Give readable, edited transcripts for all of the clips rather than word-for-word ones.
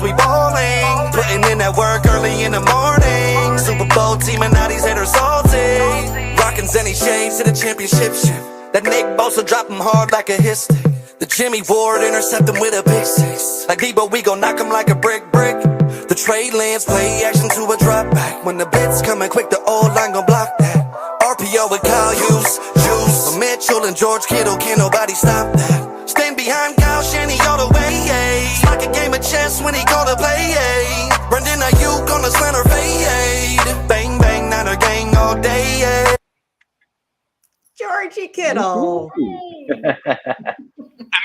we ballin'. Putting in that work early in the morning. Super Bowl team and now these haters salty. Rockin' Zenny shades to the championship ship. That Nick Bosa drop him hard like a hit stick. The Jimmy Ward intercept him with a big six. Like Debo, we gon' knock him like a brick. The Trey Lance play action to a drop back. When the blitz coming quick, the old line gon' block that. RPO with Kyle Hughes, Juice, Mitchell and George Kittle, can't nobody stop that. Stand behind Kyle Shanny all the way. It's like a game of chess when he called a play. Brendan Ayuk on the slanter fade. Bang bang, Niner gang all day. Georgie Kittle.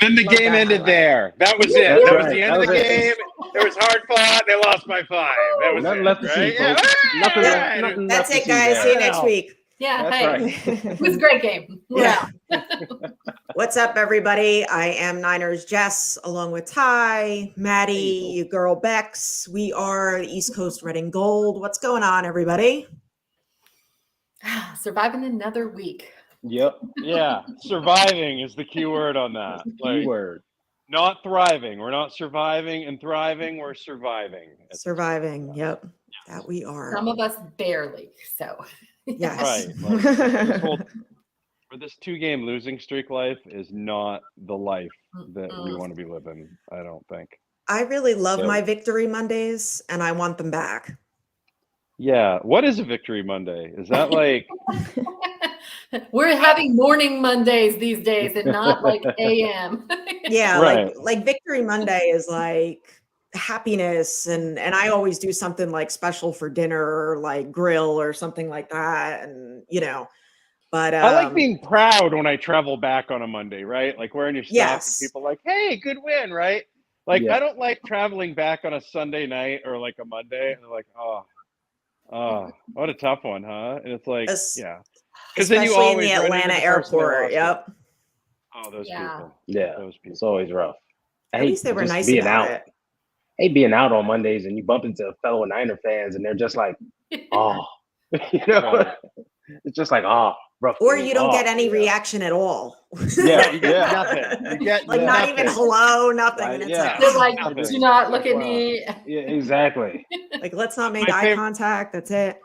And then the game ended there. That was it. That was the end of the game. There was hard fought. They lost by 5. That was nothing it, left to see, folks. Nothing That's left it, to guys. see See you there. next week. Yeah, That's hey. right. It was a great game. Yeah. What's up, everybody? I am Niners Jess, along with Ty, Maddie, you girl Bex. We are the East Coast Red and Gold. What's going on, everybody? Surviving another week. Yep. Yeah, surviving is the key word on that. Like, Keyword. not thriving. We're not surviving and thriving. We're surviving. Surviving. Yep. That we are. Some of us barely. So, Yes. Right. Like, this 2-game losing streak life is not the life that we want to be living, I don't think. I really love So- my Victory Mondays, and I want them back. Yeah. What is a Victory Monday? Is that like we're having morning Mondays these days and not like AM. Yeah, Right. like Victory Monday is like happiness, and I always do something like special for dinner or like grill or something like that, and but I like being proud when I travel back on a Monday, right? Like wearing your stuff Yes. and people like, hey, good win, right? Like Yeah. I don't like traveling back on a Sunday night or like a Monday and they're like, oh, what a tough one, huh? And it's like, yeah. Because then you especially in always the run into Atlanta the person that airport. lost it. Yep. Oh, those Yeah. people. Yeah. Those people. It's always rough. I At hate least they were just nice being about out. it. I hate being out on Mondays and you bump into fellow Niner fans and they're just like, oh, Right. it's just like, rough. Or game. you don't get any yeah. reaction at all. Yeah, You get yeah. nothing. You get Like not even nothing. hello, nothing. Right, And it's yeah. They're like, Nothing. do not look at Wow. me. Yeah, exactly. like let's not make My eye favorite- contact. That's it.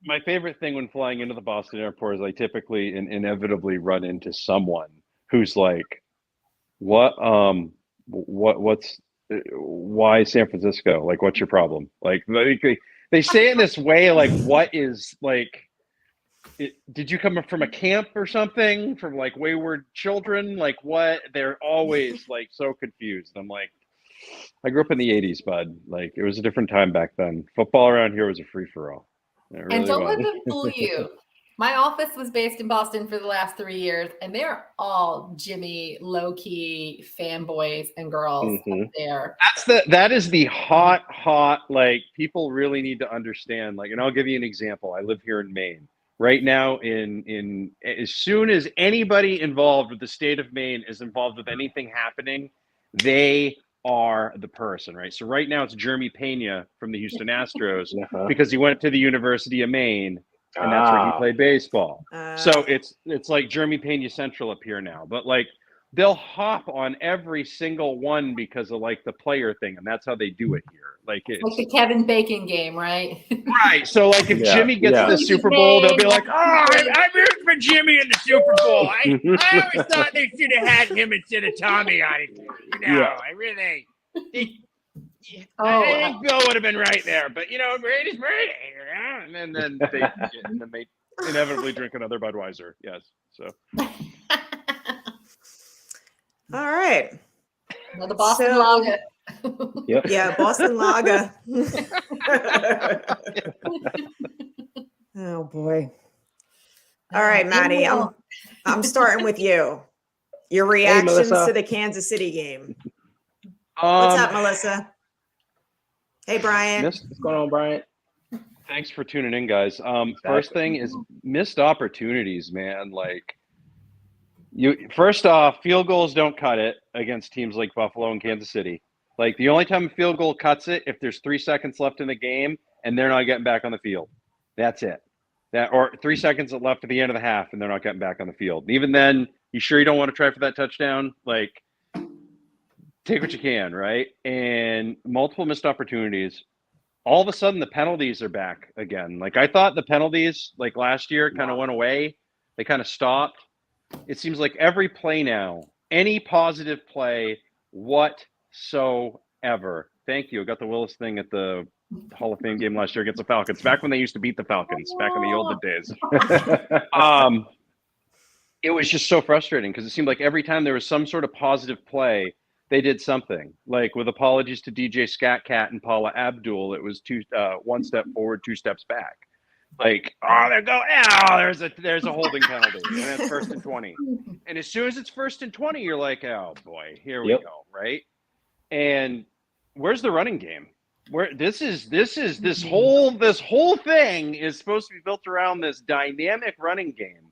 My favorite thing when flying into the Boston airport is I typically and inevitably run into someone who's like, what's why San Francisco? Like, what's your problem? Like they say it in this way, like, what is like, did you come from a camp or something, from like wayward children? Like what? They're always like so confused. I'm like, I grew up in the 80s, bud. Like it was a different time back then. Football around here was a free for all. And don't let them fool you. My office was based in Boston for the last 3 years, and they're all Jimmy low-key fanboys and girls up there. That is the hot, like people really need to understand. Like, and I'll give you an example. I live here in Maine. Right now, in as soon as anybody involved with the state of Maine is involved with anything happening, they are the person, right? So right now it's Jeremy Pena from the Houston Astros because he went to the University of Maine and that's where he played baseball. So it's like Jeremy Pena Central up here now, but like they'll hop on every single one because of like the player thing, and that's how they do it here. Like it's like the Kevin Bacon game, right? right. So like if Jimmy gets to the Super Bowl, they'll be like, "Oh, I rooted for Jimmy in the Super Bowl. I always thought they should have had him instead of Tommy on it. I really." I think Bill would have been right there, but Brady's Brady. And then they inevitably drink another Budweiser. Yes. So. All right. Well, the Boston Lager. Yep. Yeah, Boston Lager. Oh boy. All right, Maddie. I'm starting with you. Your reactions to the Kansas City game. What's up, Melissa? Hey, Brian. What's going on, Brian? Thanks for tuning in, guys. First thing is missed opportunities, man. Like first off, field goals don't cut it against teams like Buffalo and Kansas City. Like the only time a field goal cuts it if there's 3 seconds left in the game and they're not getting back on the field. That's it. Or 3 seconds left at the end of the half and they're not getting back on the field. And even then, you sure you don't want to try for that touchdown? Like take what you can, right? And multiple missed opportunities. All of a sudden, the penalties are back again. Like, I thought the penalties, like last year, kind of went away. They kind of stopped. It seems like every play now, any positive play whatsoever. Thank you. I got the Willis thing at the Hall of Fame game last year against the Falcons. Back when they used to beat the Falcons, back in the olden days. It was just so frustrating because it seemed like every time there was some sort of positive play, they did something. Like, with apologies to DJ Scat Cat and Paula Abdul, it was one step forward, 2 steps back. Like, oh, they're going, there's a holding penalty, and it's 1st and 20. And as soon as it's 1st and 20, you're like, oh boy, here we go, right? And where's the running game? Where this whole thing is supposed to be built around this dynamic running game.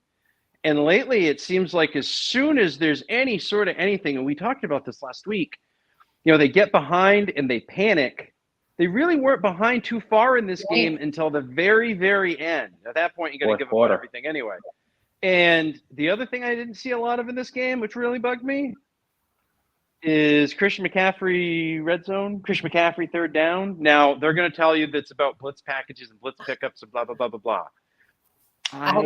And lately, it seems like as soon as there's any sort of anything, and we talked about this last week, they get behind and they panic. They really weren't behind too far in this game until the very, very end. At that point, you got to give up everything anyway. And the other thing I didn't see a lot of in this game, which really bugged me, is Christian McCaffrey red zone, Christian McCaffrey 3rd down. Now, they're going to tell you that's about blitz packages and blitz pickups and blah, blah, blah, blah, blah. I don't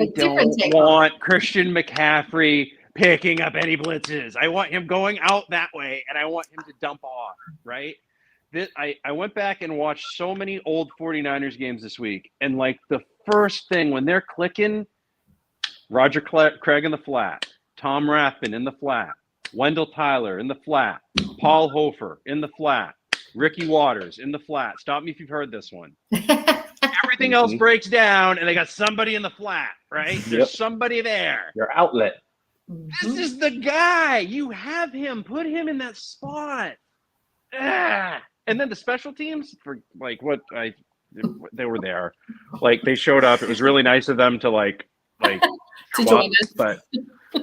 want Christian McCaffrey picking up any blitzes. I want him going out that way, and I want him to dump off, right? I went back and watched so many old 49ers games this week, and like the first thing when they're clicking, Roger Craig in the flat, Tom Rathbun in the flat, Wendell Tyler in the flat, Paul Hofer in the flat, Ricky Waters in the flat. Stop me if you've heard this one. Everything else breaks down, and they got somebody in the flat, right? There's somebody there. Your outlet. This is the guy. You have him. Put him in that spot. And then the special teams, for like they were there. Like, they showed up. It was really nice of them to like to join us, but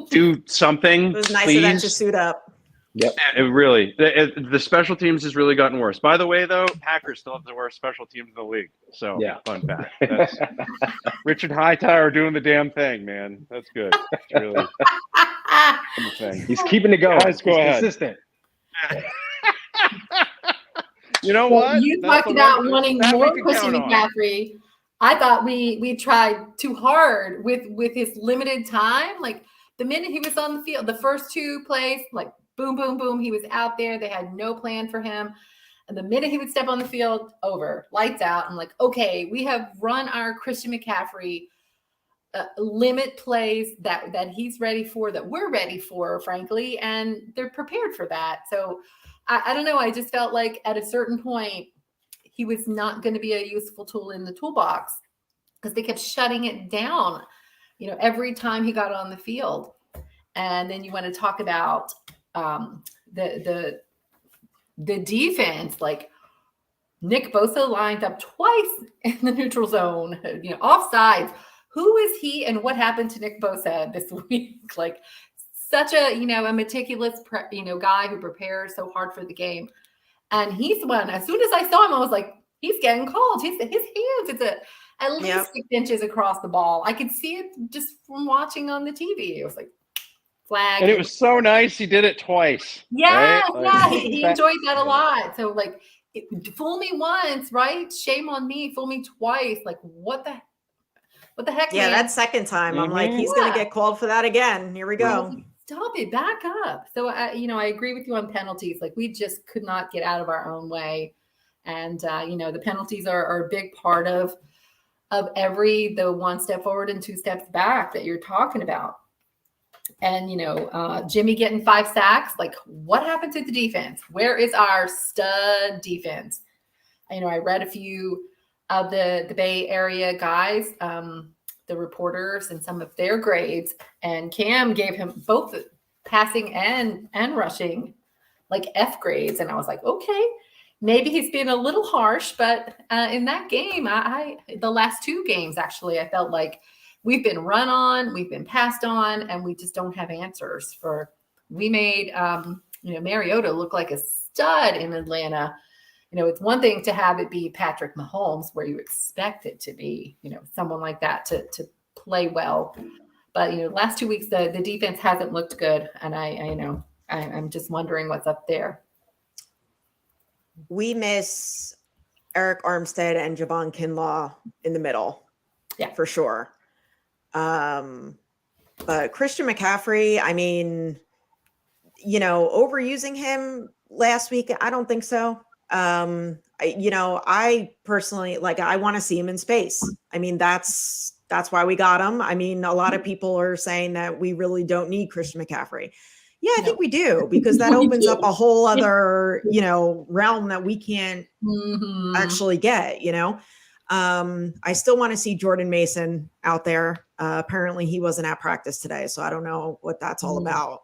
do something. It was nice please. of them to suit up. Yep. It really, the special teams has really gotten worse. By the way, though, Packers still have the worst special teams in the league. So, fun fact. That's Richard Hightower doing the damn thing, man. That's good. It's really thing. He's keeping it going. Guys, go ahead. Consistent. You know what? You talked about wanting more Christian McCaffrey. I thought we tried too hard with his limited time. Like, the minute he was on the field, the first 2 plays, like, boom, boom, boom, he was out there. They had no plan for him. And the minute he would step on the field, over, lights out. I'm like, okay, we have run our Christian McCaffrey limit plays that he's ready for, that we're ready for, frankly, and they're prepared for that. So I don't know. I just felt like at a certain point, he was not going to be a useful tool in the toolbox because they kept shutting it down, every time he got on the field. And then you want to talk about the defense, like Nick Bosa lined up twice in the neutral zone, offsides. Who is he and what happened to Nick Bosa this week? Like, such a, a meticulous, guy who prepares so hard for the game. And he's one, as soon as I saw him, I was like, he's getting called. His hands, it's at least 6 inches across the ball. I could see it just from watching on the TV. It was like, flag. And it was so nice he did it twice. Yeah, right? he enjoyed that a lot. So, like, fool me once, right? Shame on me. Fool me twice. Like, what the heck? Yeah, man? That second time, I'm like, he's going to get called for that again. Here we go. Stop it, back up. So, I agree with you on penalties. Like, we just could not get out of our own way. And, the penalties are a big part of the 1 step forward and 2 steps back that you're talking about. And, Jimmy getting 5 sacks, like, what happened to the defense? Where is our stud defense? I read a few of the Bay Area guys, the reporters, and some of their grades, and Cam gave him both passing and rushing, like, F grades. And I was like, okay, maybe he's being a little harsh, but in that game, the last 2 games, actually, I felt like we've been run on, we've been passed on, and we just don't have answers for. We made, Mariota look like a stud in Atlanta. It's one thing to have it be Patrick Mahomes, where you expect it to be, someone like that to play well. But, last 2 weeks, the defense hasn't looked good. And I'm just wondering what's up there. we miss Eric Armstead and Javon Kinlaw in the middle. Yeah, for sure. But Christian McCaffrey, I mean, overusing him last week, I don't think so. I personally I want to see him in space. I mean, that's why we got him. I mean, a lot of people are saying that we really don't need Christian McCaffrey. Yeah, I think we do, because that opens up a whole other, realm that we can't actually get, I still want to see Jordan Mason out there. Apparently he wasn't at practice today, so I don't know what that's all about.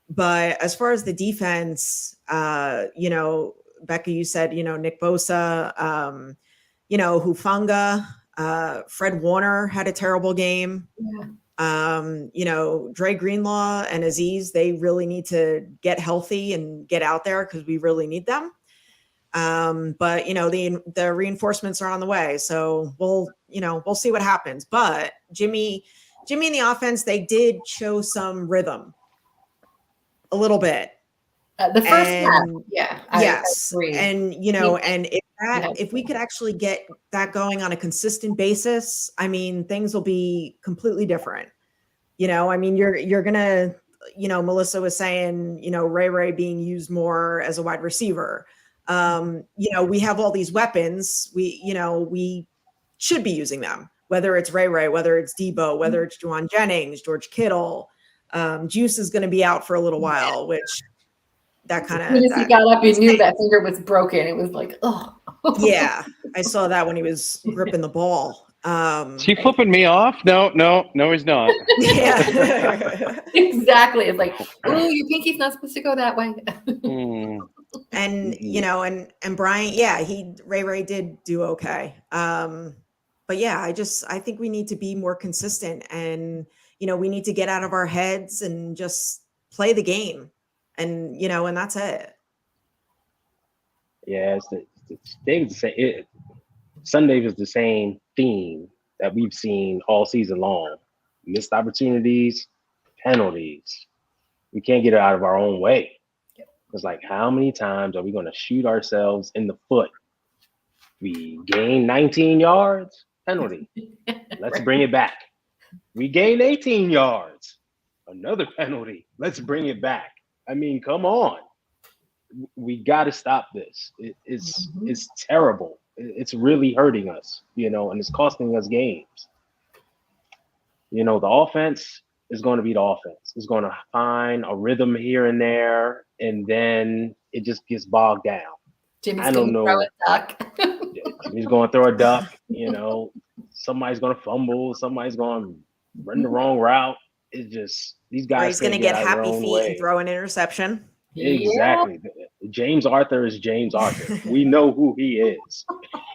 But as far as the defense, Becca, you said, Nick Bosa, Hufanga, Fred Warner had a terrible game. Yeah. Dre Greenlaw and Aziz, they really need to get healthy and get out there because we really need them. But the reinforcements are on the way, so we'll see what happens. But Jimmy and the offense, they did show some rhythm a little bit. The first half, yeah. Yes. And and if we could actually get that going on a consistent basis, I mean, things will be completely different. I mean, you're gonna, Melissa was saying, Ray being used more as a wide receiver. We have all these weapons. We should be using them, whether it's Ray, whether it's Debo, whether it's Juwan Jennings, George Kittle. Juice is going to be out for a little while, which that kind of. As soon as he got up, you knew that finger was broken. It was like, oh. Yeah, I saw that when he was gripping the ball. Is he flipping me off? No, he's not. Yeah, exactly. It's like, oh, your pinky's not supposed to go that way. And and Bryant, yeah, Ray did do okay. But yeah, I think we need to be more consistent, and we need to get out of our heads and just play the game, and and that's it. Yeah, Sunday was the same theme that we've seen all season long. Missed opportunities, penalties. We can't get it out of our own way. It's like, how many times are we going to shoot ourselves in the foot? We gain 19 yards, penalty. Let's bring it back. We gained 18 yards, another penalty. Let's bring it back. I mean, come on. We got to stop this. It's terrible. It's really hurting us, and it's costing us games. The offense is going to be the offense. It's going to find a rhythm here and there, and then it just gets bogged down. Jimmy's going to throw a duck. Jimmy's going to throw a duck. Somebody's going to fumble. Somebody's going to run the wrong route. It's just these guys. Or he's going to get happy feet and throw an interception. Exactly. Yeah. James Arthur is James Arthur. We know who he is.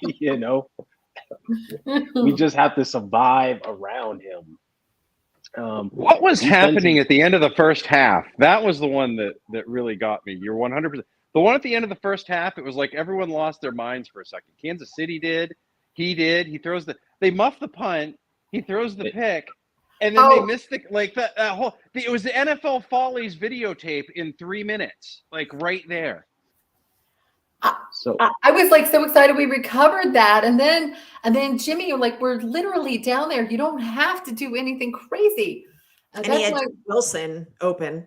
We just have to survive around him. What was happening at the end of the first half? That was the one that really got me. You're 100%. The one at the end of the first half, it was like everyone lost their minds for a second. Kansas City did. He did. They muffed the punt. He throws the pick. And then they missed it was the NFL Follies videotape in 3 minutes, like right there. So I was like so excited we recovered that, and then Jimmy, we're literally down there. You don't have to do anything crazy. And he had Wilson open.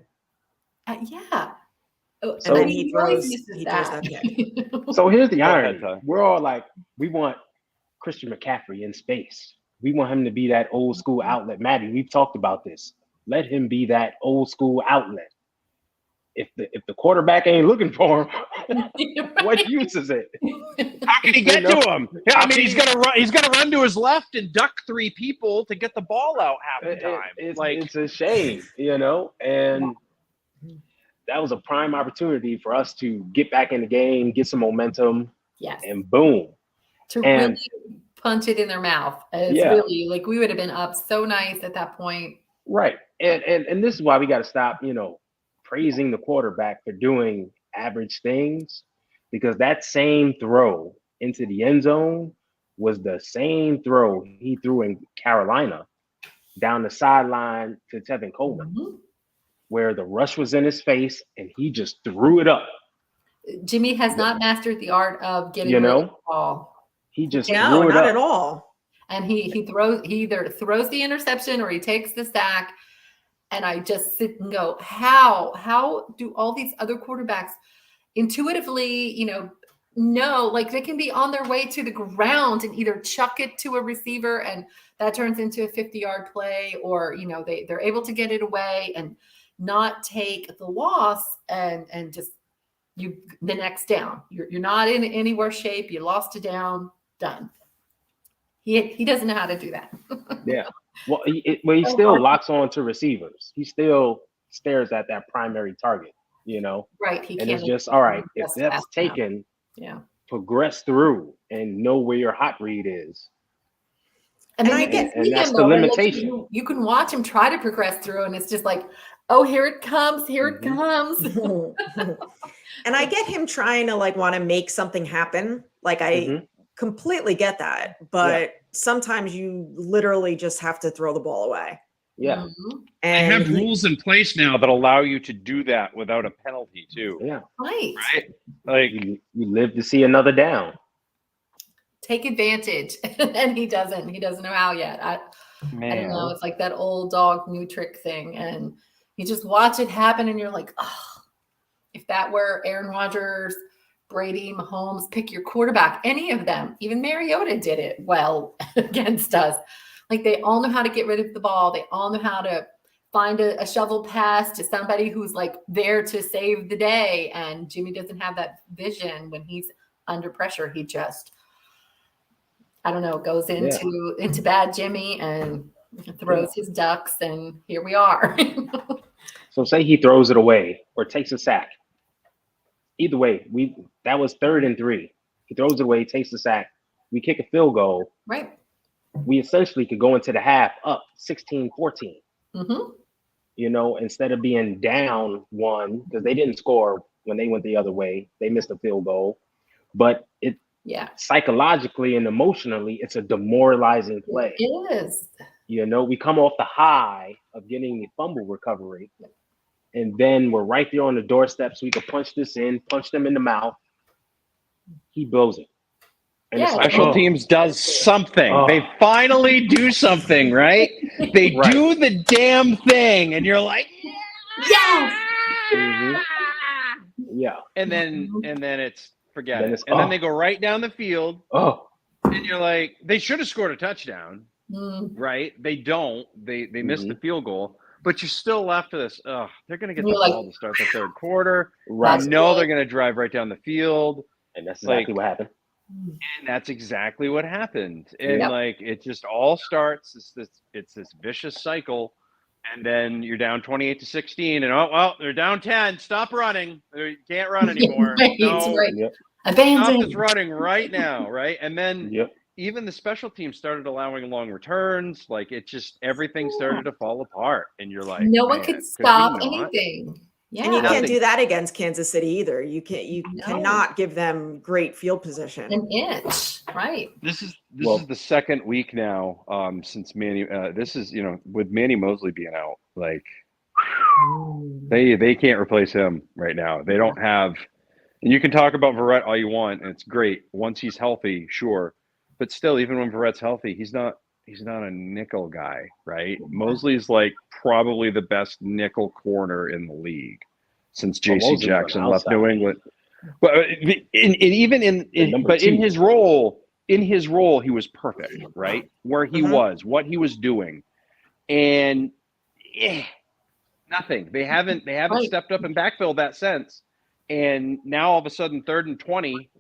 Yeah. And then he throws that kick. So here's the irony. We're all like, we want Christian McCaffrey in space. We want him to be that old school outlet. Maddie, we've talked about this. Let him be that old school outlet. If the quarterback ain't looking for him, what use is it? How can he get to him? Yeah, I mean, he's gonna run to his left and duck 3 people to get the ball out half the time. It's a shame, and that was a prime opportunity for us to get back in the game, get some momentum, and boom. Really punch it in their mouth. It's really we would have been up so nice at that point. Right. And this is why we got to stop, praising the quarterback for doing average things, because that same throw into the end zone was the same throw he threw in Carolina down the sideline to Tevin Coleman, where the rush was in his face and he just threw it up. Jimmy has not mastered the art of getting You rid of know, the ball. he just No, threw it not up. at all. And he either throws the interception or he takes the sack. And I just sit and go, how do all these other quarterbacks intuitively, know, like they can be on their way to the ground and either chuck it to a receiver and that turns into a 50-yard play, or they're able to get it away and not take the loss and just the next down. You're not in any worse shape. You lost a down, done. He doesn't know how to do that. Yeah. Well, he still locks on to receivers. He still stares at that primary target, Right. He and can't. it's just, all right, if that's taken, progress through and know where your hot read is. And that's the limitation. Like, you can watch him try to progress through, and it's just like, oh, here it comes. Here it comes. And I get him trying to want to make something happen. Like I completely get that. But sometimes you literally just have to throw the ball away. Yeah. And they have rules in place now that allow you to do that without a penalty too. Yeah. Right. Like you live to see another down. Take advantage. And he doesn't know how yet. I don't know. It's like that old dog new trick thing. And you just watch it happen and you're like, oh, if that were Aaron Rodgers, Brady, Mahomes, pick your quarterback, any of them, even Mariota did it well against us. Like they all know how to get rid of the ball. They all know how to find a shovel pass to somebody who's like there to save the day. And Jimmy doesn't have that vision when he's under pressure. He just, I don't know, goes into bad Jimmy and throws his ducks, and here we are. So say he throws it away or takes a sack. Either way, that was 3rd and 3. He throws it away, takes the sack. We kick a field goal. Right. We essentially could go into the half up 16-14. Mm-hmm. Instead of being down 1, because they didn't score when they went the other way. They missed a field goal. But psychologically and emotionally, it's a demoralizing play. It is. We come off the high of getting the fumble recovery. And then we're right there on the doorstep, so we can punch them in the mouth. He blows it. And Special teams does something. They finally do something, right? They do the damn thing, and you're like, yes. Yeah. And then it's forget it. And then they go right down the field. And you're like, they should have scored a touchdown, right? They don't. They missed the field goal. But you're still left with this. They're going to get the ball to start the 3rd quarter. Right. They're going to drive right down the field. And that's exactly what happened. And that's exactly what happened. And it just all starts. It's this vicious cycle. And then you're down 28-16. And they're down 10. Stop running. You can't run anymore. Stop this running right now. Right. And then even the special teams started allowing long returns. Like everything started to fall apart. And you're like, no one could stop anything. Yeah. And you can't do that against Kansas City either. You cannot give them great field position. An inch, right? This is the second week now since Manny. This is with Manny Mosley being out, like they can't replace him right now. They don't have. And you can talk about Verrett all you want, and it's great once he's healthy, sure. But still, even when Verrett's healthy, he's not a nickel guy, right? Mosley's like probably the best nickel corner in the league since J.C. Jackson left New England. But in his role, he was perfect, right? Where he was, what he was doing, and nothing. They haven't stepped up and backfilled that sense. And now all of a sudden, 3rd and 20,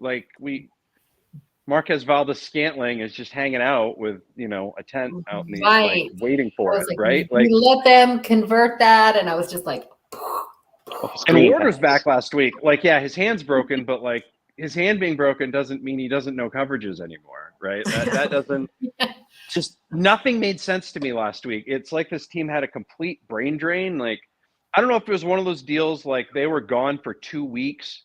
Marquez Valdes-Scantling is just hanging out with, a tent out in the waiting for it, right? We let them convert that, and I was just like. And Warner's back last week. His hand's broken, but his hand being broken doesn't mean he doesn't know coverages anymore, right? That doesn't. Just nothing made sense to me last week. It's like this team had a complete brain drain. I don't know if it was one of those deals they were gone for 2 weeks.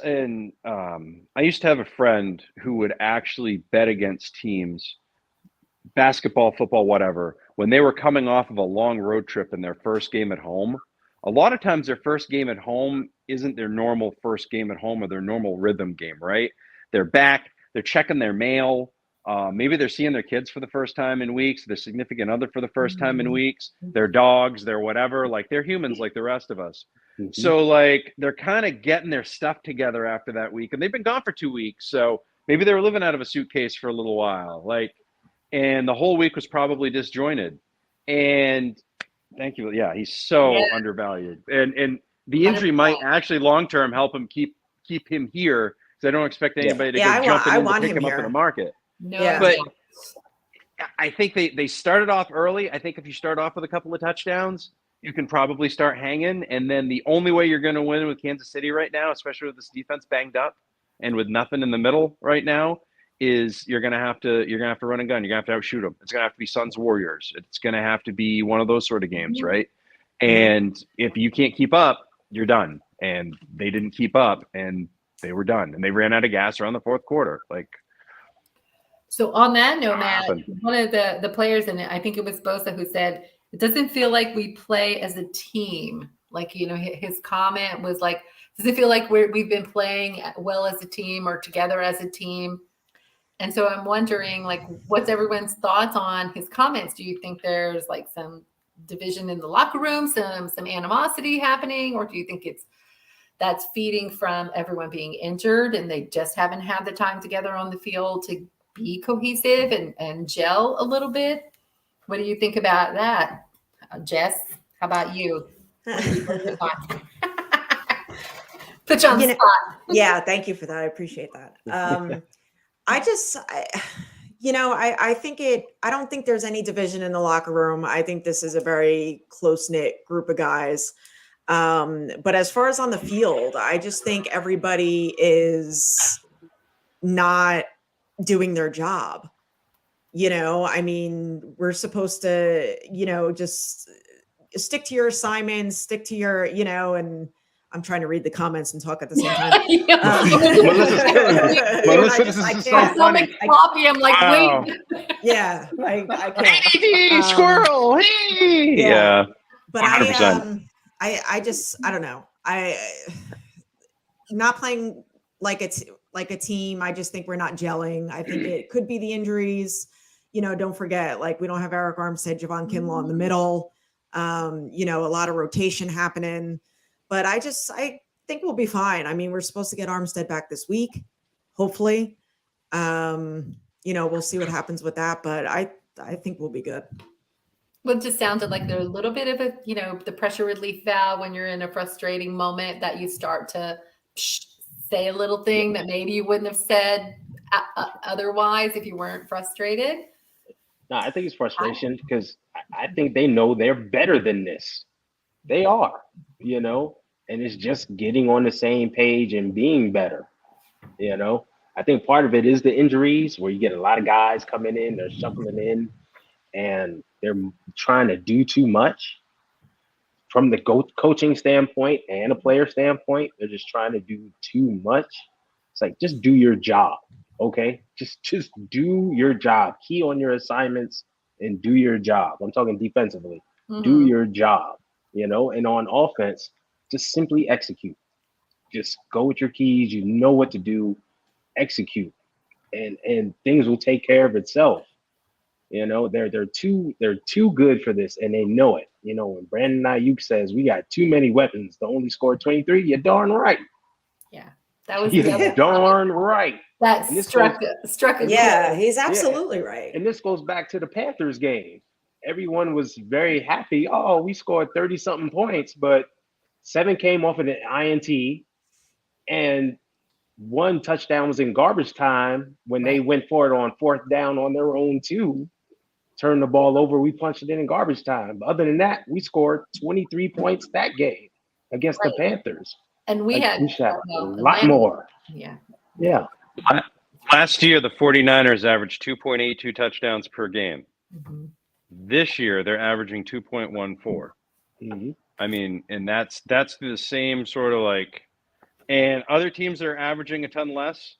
And I used to have a friend who would actually bet against teams, basketball, football, whatever, when they were coming off of a long road trip in their first game at home. A lot of times their first game at home isn't their normal first game at home or their normal rhythm game, right? They're back, they're checking their mail. Maybe they're seeing their kids for the first time in weeks, their significant other for the first time in weeks, their dogs, their whatever, like they're humans like the rest of us. Mhm. So like they're kind of getting their stuff together after that week, and they've been gone for 2 weeks. So maybe they were living out of a suitcase for a little while, like, and the whole week was probably disjointed. And thank you. Yeah, he's so undervalued. And the injury might actually long-term help him keep him here, because I don't expect anybody to go jumping in to pick him up in the market. No, But I think they started off early. I think if you start off with a couple of touchdowns, you can probably start hanging. And then the only way you're going to win with Kansas City right now, especially with this defense banged up and with nothing in the middle right now, is you're gonna have to run and gun. You're gonna have to outshoot them. It's gonna have to be Suns Warriors. It's gonna have to be one of those sort of games, right? And if you can't keep up, you're done. And they didn't keep up, and they were done. And they ran out of gas around the fourth quarter. Like, so on that note, Matt, one of the players, and I think it was Bosa, who said it doesn't feel like we play as a team. Like, you know, his comment was like, does it feel like we've been playing well as a team or together as a team? And so I'm wondering, like, what's everyone's thoughts on his comments? Do you think there's like some division in the locker room, some animosity happening, or do you think that's feeding from everyone being injured and they just haven't had the time together on the field to be cohesive and gel a little bit? What do you think about that, Jess? How about you? Put you on the spot. Yeah, thank you for that. I appreciate that. I don't think there's any division in the locker room. I think this is a very close-knit group of guys. But as far as on the field, I just think everybody is not doing their job. You know, I mean, we're supposed to, you know, just stick to your assignments, stick to your, you know, and I'm trying to read the comments and talk at the same time. Melissa's killing me. Melissa, this is so funny. I'm like, wait. Yeah, like I can't. Hey, squirrel. Hey. Yeah. But 100%. I don't know. Not playing like it's like a team. I just think we're not gelling. I think it could be the injuries. You know, don't forget, like, we don't have Eric Armstead, Javon Kinlaw in the middle. You know, a lot of rotation happening. But I think we'll be fine. I mean, we're supposed to get Armstead back this week, hopefully. You know, we'll see what happens with that, but I think we'll be good. Well, it just sounded like there's a little bit of a, you know, the pressure relief valve when you're in a frustrating moment that you start to say a little thing that maybe you wouldn't have said otherwise if you weren't frustrated. No, I think it's frustration because I think they know they're better than this. They are, you know, and it's just getting on the same page and being better, you know. I think part of it is the injuries where you get a lot of guys coming in, they're shuffling in, and they're trying to do too much from the coaching standpoint and a player standpoint. They're just trying to do too much. It's like, just do your job, okay? Just do your job. Key on your assignments and do your job. I'm talking defensively. Mm-hmm. Do your job, you know? And on offense, just simply execute. Just go with your keys. You know what to do. Execute. And things will take care of itself. You know, they're too good for this, and they know it. You know, when Brandon Ayuk says we got too many weapons to only score 23, you're darn right. Yeah, that was darn right. That struck a yeah, he's absolutely right. And this goes back to the Panthers game. Everyone was very happy. Oh, we scored 30-something points, but 7 came off of an INT, and 1 touchdown was in garbage time when they went for it on 4th down on their own 2. Turned the ball over, we punched it in garbage time. But other than that, we scored 23 points that game against the Panthers. And we had a lot more. Yeah. Last year, the 49ers averaged 2.82 touchdowns per game. Mm-hmm. This year, they're averaging 2.14. Mm-hmm. I mean, and that's the same sort of like, and other teams that are averaging a ton less.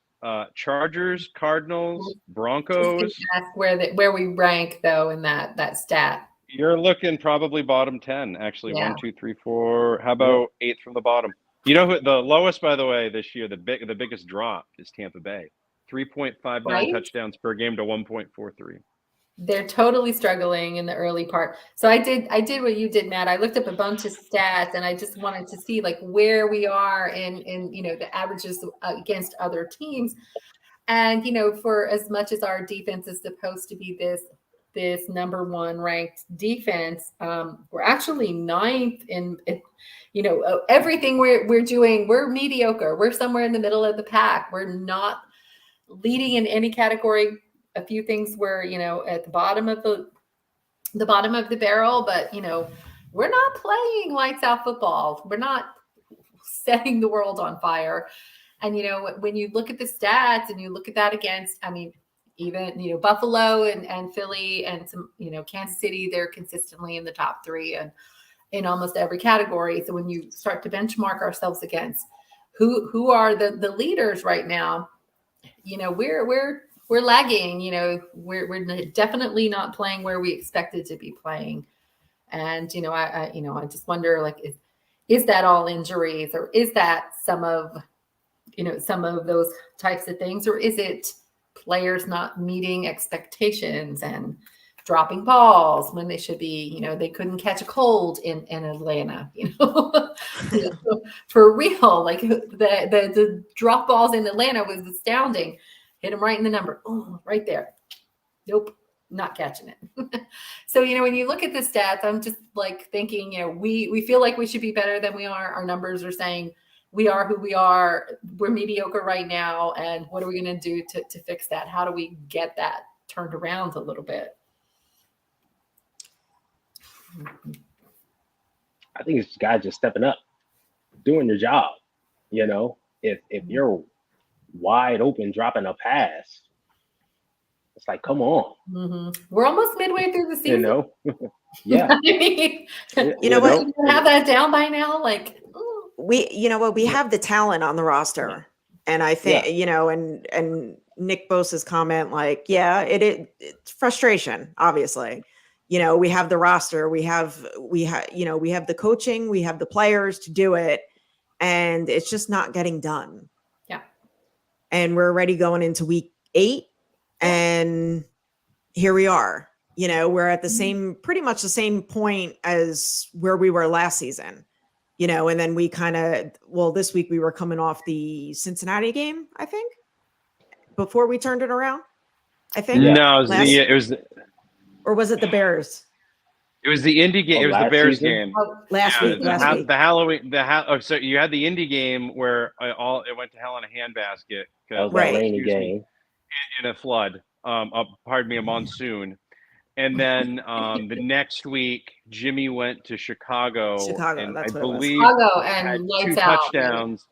Chargers, Cardinals, Broncos. Ask where we rank though in that stat. You're looking probably bottom 10, actually. 1, 2, 3, 4. How about 8th from the bottom? You know who the lowest, by the way, this year, the biggest drop is Tampa Bay. 3.59 Right? touchdowns per game to 1.43. They're totally struggling in the early part. So I did what you did, Matt. I looked up a bunch of stats and I just wanted to see like where we are in the averages against other teams. And for as much as our defense is supposed to be this number one ranked defense, we're actually ninth in everything we're doing. We're mediocre. We're somewhere in the middle of the pack. We're not leading in any category. A few things were at the bottom of the bottom of the barrel, but we're not playing lights out football. We're not setting the world on fire. And when you look at the stats and you look at that against, I mean, even Buffalo and Philly and some Kansas City, they're consistently in the top 3 and in almost every category. So when you start to benchmark ourselves against who are the leaders right now, we're lagging. We're definitely not playing where we expected to be playing. And I just wonder, like, is that all injuries, or is that some of those types of things, or is it players not meeting expectations and dropping balls when they should be, they couldn't catch a cold in Atlanta, for real. Like the drop balls in Atlanta was astounding. Hit them right in the number. Oh, right there. Nope, not catching it. So, when you look at the stats, I'm just like thinking, we feel like we should be better than we are. Our numbers are saying we are who we are. We're mediocre right now. And what are we going to do to fix that? How do we get that turned around a little bit? I think it's guys just stepping up, doing their job. If you're wide open, dropping a pass, it's like, come on. Mm-hmm. We're almost midway through the season. Yeah. I mean, what? You have that down by now? Like, we have the talent on the roster. And I think, and Nick Bosa's comment, like, it's frustration, obviously. We have the roster, we have the coaching, we have the players to do it, and it's just not getting done. Yeah. And we're already going into week 8, and here we are. We're at the pretty much the same point as where we were last season. And then we this week we were coming off the Cincinnati game, I think, before we turned it around. I think. No, it was or was it the Bears? It was the Indy game. It was the Bears game. Last week. The Halloween. So you had the Indy game where it went to hell in a handbasket. Right. Rainy game. In a flood. A monsoon. And then the next week, Jimmy went to Chicago, and that's I what believe Chicago and had lights 2 out. touchdowns,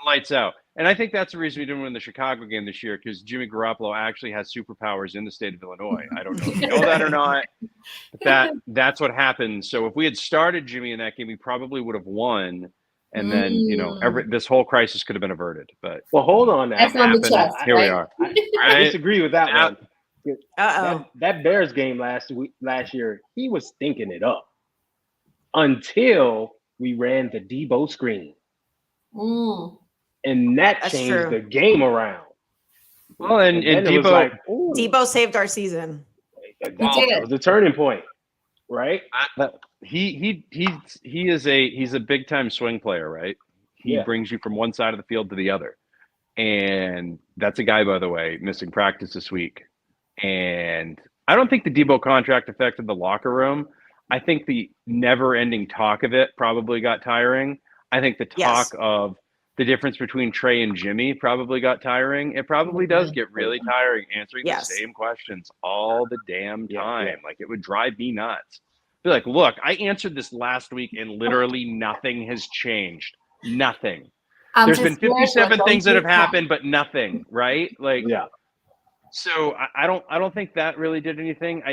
lights out. And I think that's the reason we didn't win the Chicago game this year, because Jimmy Garoppolo actually has superpowers in the state of Illinois. I don't know if you know that or not. That's what happened. So if we had started Jimmy in that game, we probably would have won. And then, this whole crisis could have been averted. But hold on now. That's on the chest, here we are. I disagree with that one. Uh-oh. That Bears game last year, he was stinking it up until we ran the Debo screen. And that changed the game around. Well, and Debo, Debo saved our season. That was a turning point, right? He's a big time swing player, right? He brings you from one side of the field to the other, and that's a guy, by the way, missing practice this week. And I don't think the Debo contract affected the locker room. I think the never-ending talk of it probably got tiring. I think the talk of the difference between Trey and Jimmy probably got tiring. It probably does get really tiring answering the same questions all the damn time. Like, it would drive me nuts. Be like, look, I answered this last week and literally nothing has changed. Nothing. There's been 57 things that have happened, but nothing, right? Like, so I don't think that really did anything.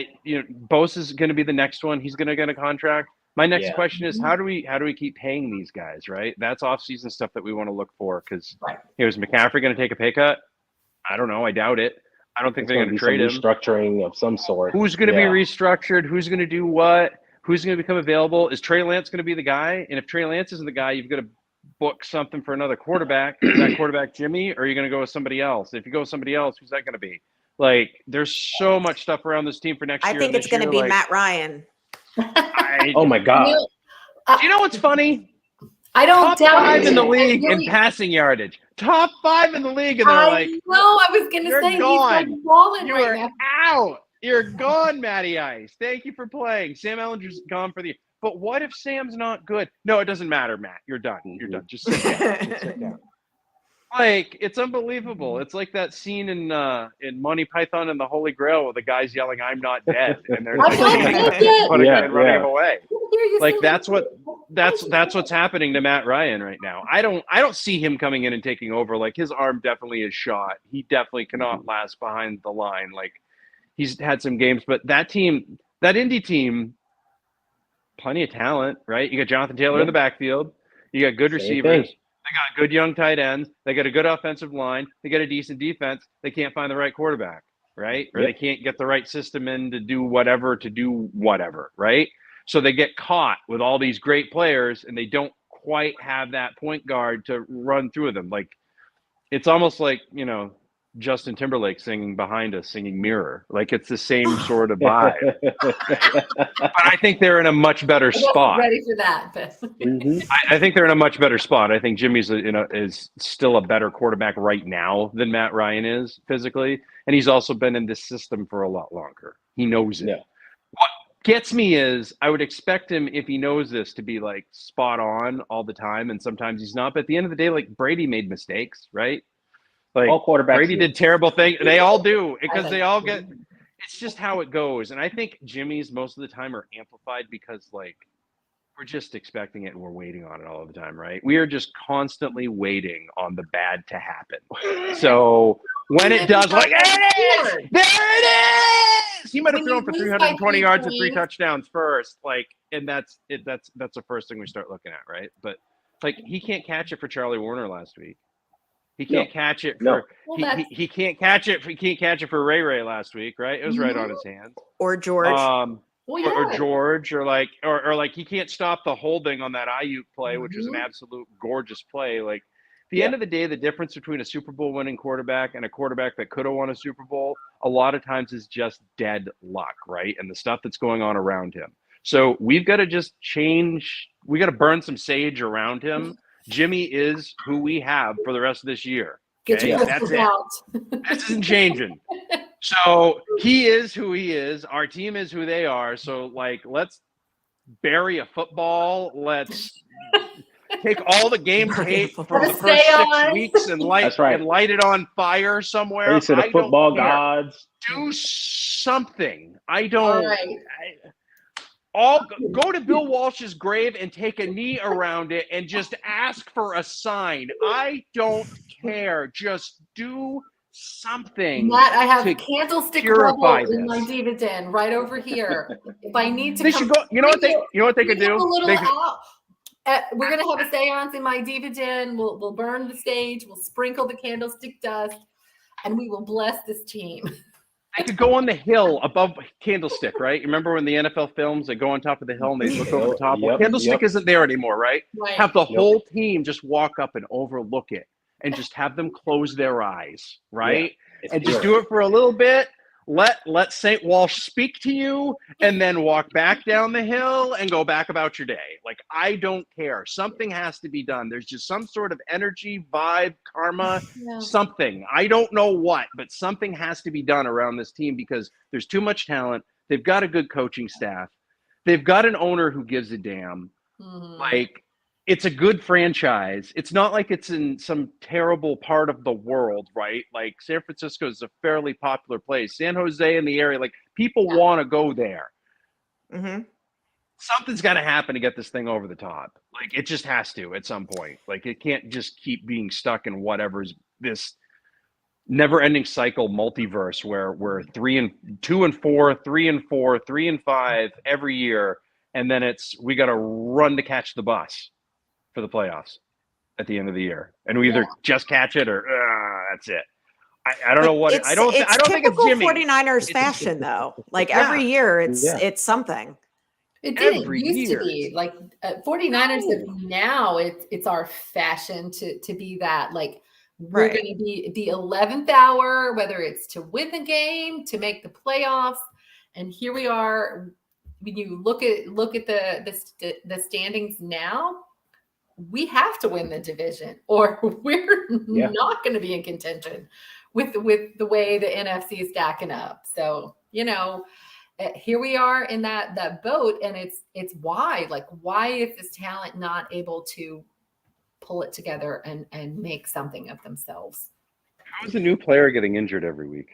Bosa is going to be the next one. He's going to get a contract. My next question is, how do we keep paying these guys, right? That's off-season stuff that we want to look for, because is McCaffrey going to take a pay cut? I don't know. I doubt it. I don't think they're going to trade him. Restructuring of some sort. Who's going to be restructured? Who's going to do what? Who's going to become available? Is Trey Lance going to be the guy? And if Trey Lance isn't the guy, you've got a book something for another quarterback. Is that quarterback Jimmy, or are you going to go with somebody else? If you go with somebody else, who's that going to be? Like, there's so much stuff around this team for next year. I think it's going to be Matt Ryan. Oh my God! You know what's funny? I don't doubt Top 5 it. in the league in passing yardage. Top 5 in the league, and they're like, "No, I was going to say gone. he's balling You right are now." out. You're gone, Matty Ice. Thank you for playing. Sam Ellinger's gone for the. But what if Sam's not good? No, it doesn't matter, Matt. You're done. You're done. Just sit down. Just sit down. Like, it's unbelievable. It's like that scene in Monty Python and the Holy Grail where the guy's yelling, "I'm not dead," and they're like, running him away. Like, that's what's happening to Matt Ryan right now. I don't see him coming in and taking over. Like, his arm definitely is shot. He definitely cannot last behind the line. Like, he's had some games, but that team, that Indy team, plenty of talent, right? You got Jonathan Taylor in the backfield. You got good receivers. They got good young tight ends. They got a good offensive line. They got a decent defense. They can't find the right quarterback, right? Or they can't get the right system in to do whatever, right? So they get caught with all these great players, and they don't quite have that point guard to run through them. Like, it's almost like, Justin Timberlake singing behind us, singing Mirror. Like, it's the same sort of vibe. But I think they're in a much better spot. Ready for that, but I think they're in a much better spot. I think Jimmy's is still a better quarterback right now than Matt Ryan is physically, and he's also been in this system for a lot longer. He knows it. Yeah. What gets me is I would expect him, if he knows this, to be like spot on all the time, and sometimes he's not. But at the end of the day, like, Brady made mistakes, right? Like, all quarterbacks Brady did terrible things. They all do, because they all get. It's just how it goes, and I think Jimmy's most of the time are amplified because, like, we're just expecting it and we're waiting on it all the time, right? We are just constantly waiting on the bad to happen. So when it does, like, there it is. He might have thrown for 320 yards and 3 touchdowns first, like, and that's it. That's the first thing we start looking at, right? But, like, he can't catch it for Charlie Warner last week. He can't catch it for he can't catch it. He can't catch it for Ray last week, right? It was right on his hands. Or George. Or George, or like he can't stop the holding on that Ayuk play, which was an absolute gorgeous play. Like, at the end of the day, the difference between a Super Bowl winning quarterback and a quarterback that could have won a Super Bowl a lot of times is just dead luck, right? And the stuff that's going on around him. So we've got to just change. We got to burn some sage around him. Jimmy is who we have for the rest of this year. Okay? That's it. This isn't changing. So he is who he is. Our team is who they are. So, like, let's bury a football. Let's take all the game tape from the first 6 weeks and light it on fire somewhere. To the football gods. Do something. I don't. Go to Bill Walsh's grave and take a knee around it and just ask for a sign. I don't care. Just do something. Matt, I have candlestick rubble in my diva den right over here. If I need to, you know what they could do. We're gonna have a seance in my diva den. We'll burn the stage. We'll sprinkle the candlestick dust, and we will bless this team. They could go on the hill above Candlestick, right? Remember when the NFL films, they go on top of the hill and they look over the top? Well, Candlestick isn't there anymore, right? Have the whole team just walk up and overlook it and just have them close their eyes, right? And just do it for a little bit. Let St. Walsh speak to you, and then walk back down the hill and go back about your day. Like, I don't care. Something has to be done. There's just some sort of energy, vibe, karma, something. I don't know what, but something has to be done around this team because there's too much talent. They've got a good coaching staff. They've got an owner who gives a damn. Like, it's a good franchise. It's not like it's in some terrible part of the world, right? Like, San Francisco is a fairly popular place. San Jose in the area, like, people want to go there. Something's got to happen to get this thing over the top. Like, it just has to at some point. Like, it can't just keep being stuck in whatever's this never-ending cycle multiverse where we're 2-4, 3-4, 3-5 every year, and then we got to run to catch the bus for the playoffs at the end of the year, and we either just catch it or that's it. I don't know what I don't think it's Jimmy. 49ers fashion though. Like every year, it's something. It didn't every used year. to be like 49ers. Now it's our fashion to be that, like, we're Right. going to be the 11th hour, whether it's to win the game, to make the playoffs. And here we are. When you look at the standings now, we have to win the division, or we're not going to be in contention with the way the NFC is stacking up. So, here we are in that boat, and it's why is this talent not able to pull it together and make something of themselves? How's a new player getting injured every week?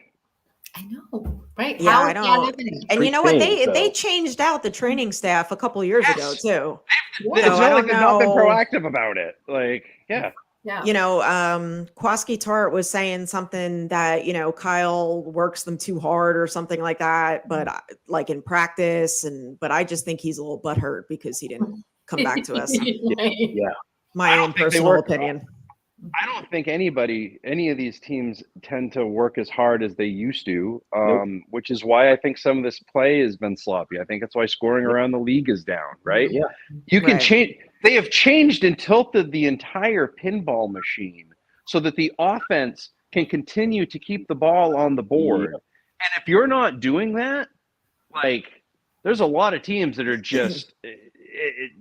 I know, right? Yeah, How I is that don't. happening? And you know what? Thing, so. They changed out the training staff a couple years ago too. It's So not I like don't they've not been know. proactive about it. Like, yeah. Yeah. Kwaski Tart was saying something that, Kyle works them too hard or something like that, but like in practice, but I just think he's a little butthurt because he didn't come back to us. Yeah. My own personal opinion. I don't think any of these teams tend to work as hard as they used to, which is why I think some of this play has been sloppy. I think that's why scoring around the league is down, right? Yeah. You can change. They have changed and tilted the entire pinball machine so that the offense can continue to keep the ball on the board. Yeah. And if you're not doing that, like, there's a lot of teams that are just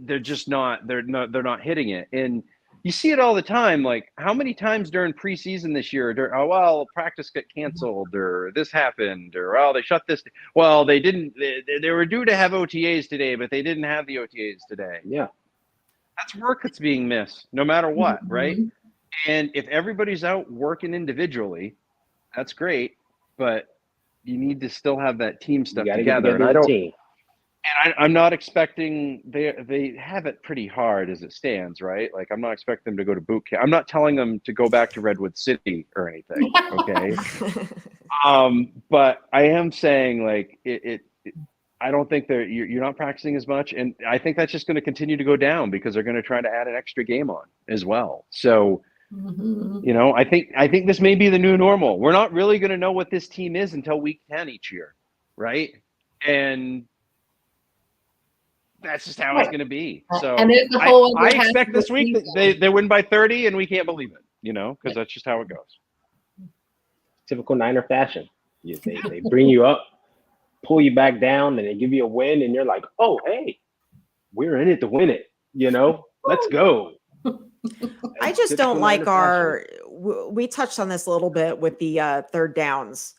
they're not hitting it. And you see it all the time. Like, how many times during preseason this year, practice got canceled, or this happened, or they shut this. Well, they didn't. They were due to have OTAs today, but they didn't have the OTAs today. Yeah, that's work that's being missed, no matter what, right? And if everybody's out working individually, that's great, but you need to still have that team stuff together. And I'm not expecting they have it pretty hard as it stands, right? Like, I'm not expecting them to go to boot camp. I'm not telling them to go back to Redwood City or anything, okay? But I am saying, like, I don't think you're not practicing as much, and I think that's just going to continue to go down because they're going to try to add an extra game on as well. So, I think this may be the new normal. We're not really going to know what this team is until week 10 each year, right? And that's just how it's going to be. So I expect this week that they win by 30, and we can't believe it, because that's just how it goes. Typical Niner fashion. They bring you up, pull you back down, and they give you a win, and you're like, oh, hey, we're in it to win it. Let's go. I just don't like we touched on this a little bit with the third downs.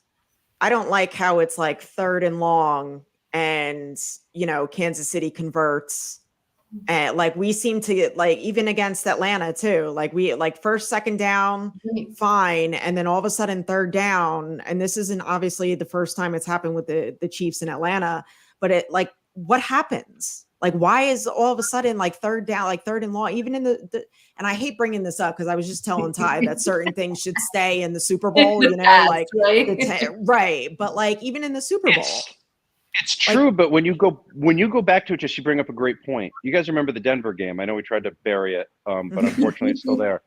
I don't like how it's like 3rd and long, and Kansas City converts, and like we seem to get, like, even against Atlanta too, like we 1st, 2nd down, fine, and then all of a sudden 3rd down, and this isn't obviously the first time it's happened with the Chiefs in Atlanta, but what happens? Like, why is all of a sudden, like, 3rd down, like 3rd and long, even in and I hate bringing this up because I was just telling Ty that certain things should stay in the Super Bowl, right? But like, even in the Super Bowl. It's true, but when you go back to it, just you bring up a great point. You guys remember the Denver game? I know we tried to bury it, but unfortunately it's still there.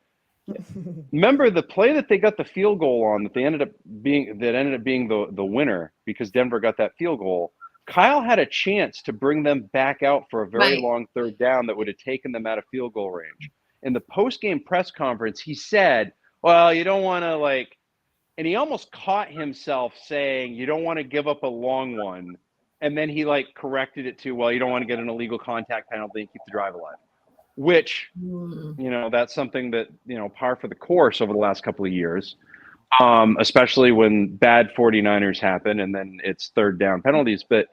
Remember the play that they got the field goal on that ended up being the winner because Denver got that field goal. Kyle had a chance to bring them back out for a very long 3rd down that would have taken them out of field goal range. In the post-game press conference, he said, well, you don't want to and he almost caught himself saying, you don't want to give up a long one. And then he corrected it to, well, you don't want to get an illegal contact penalty and keep the drive alive, which, that's something that, par for the course over the last couple of years, especially when bad 49ers happen and then it's 3rd down penalties. But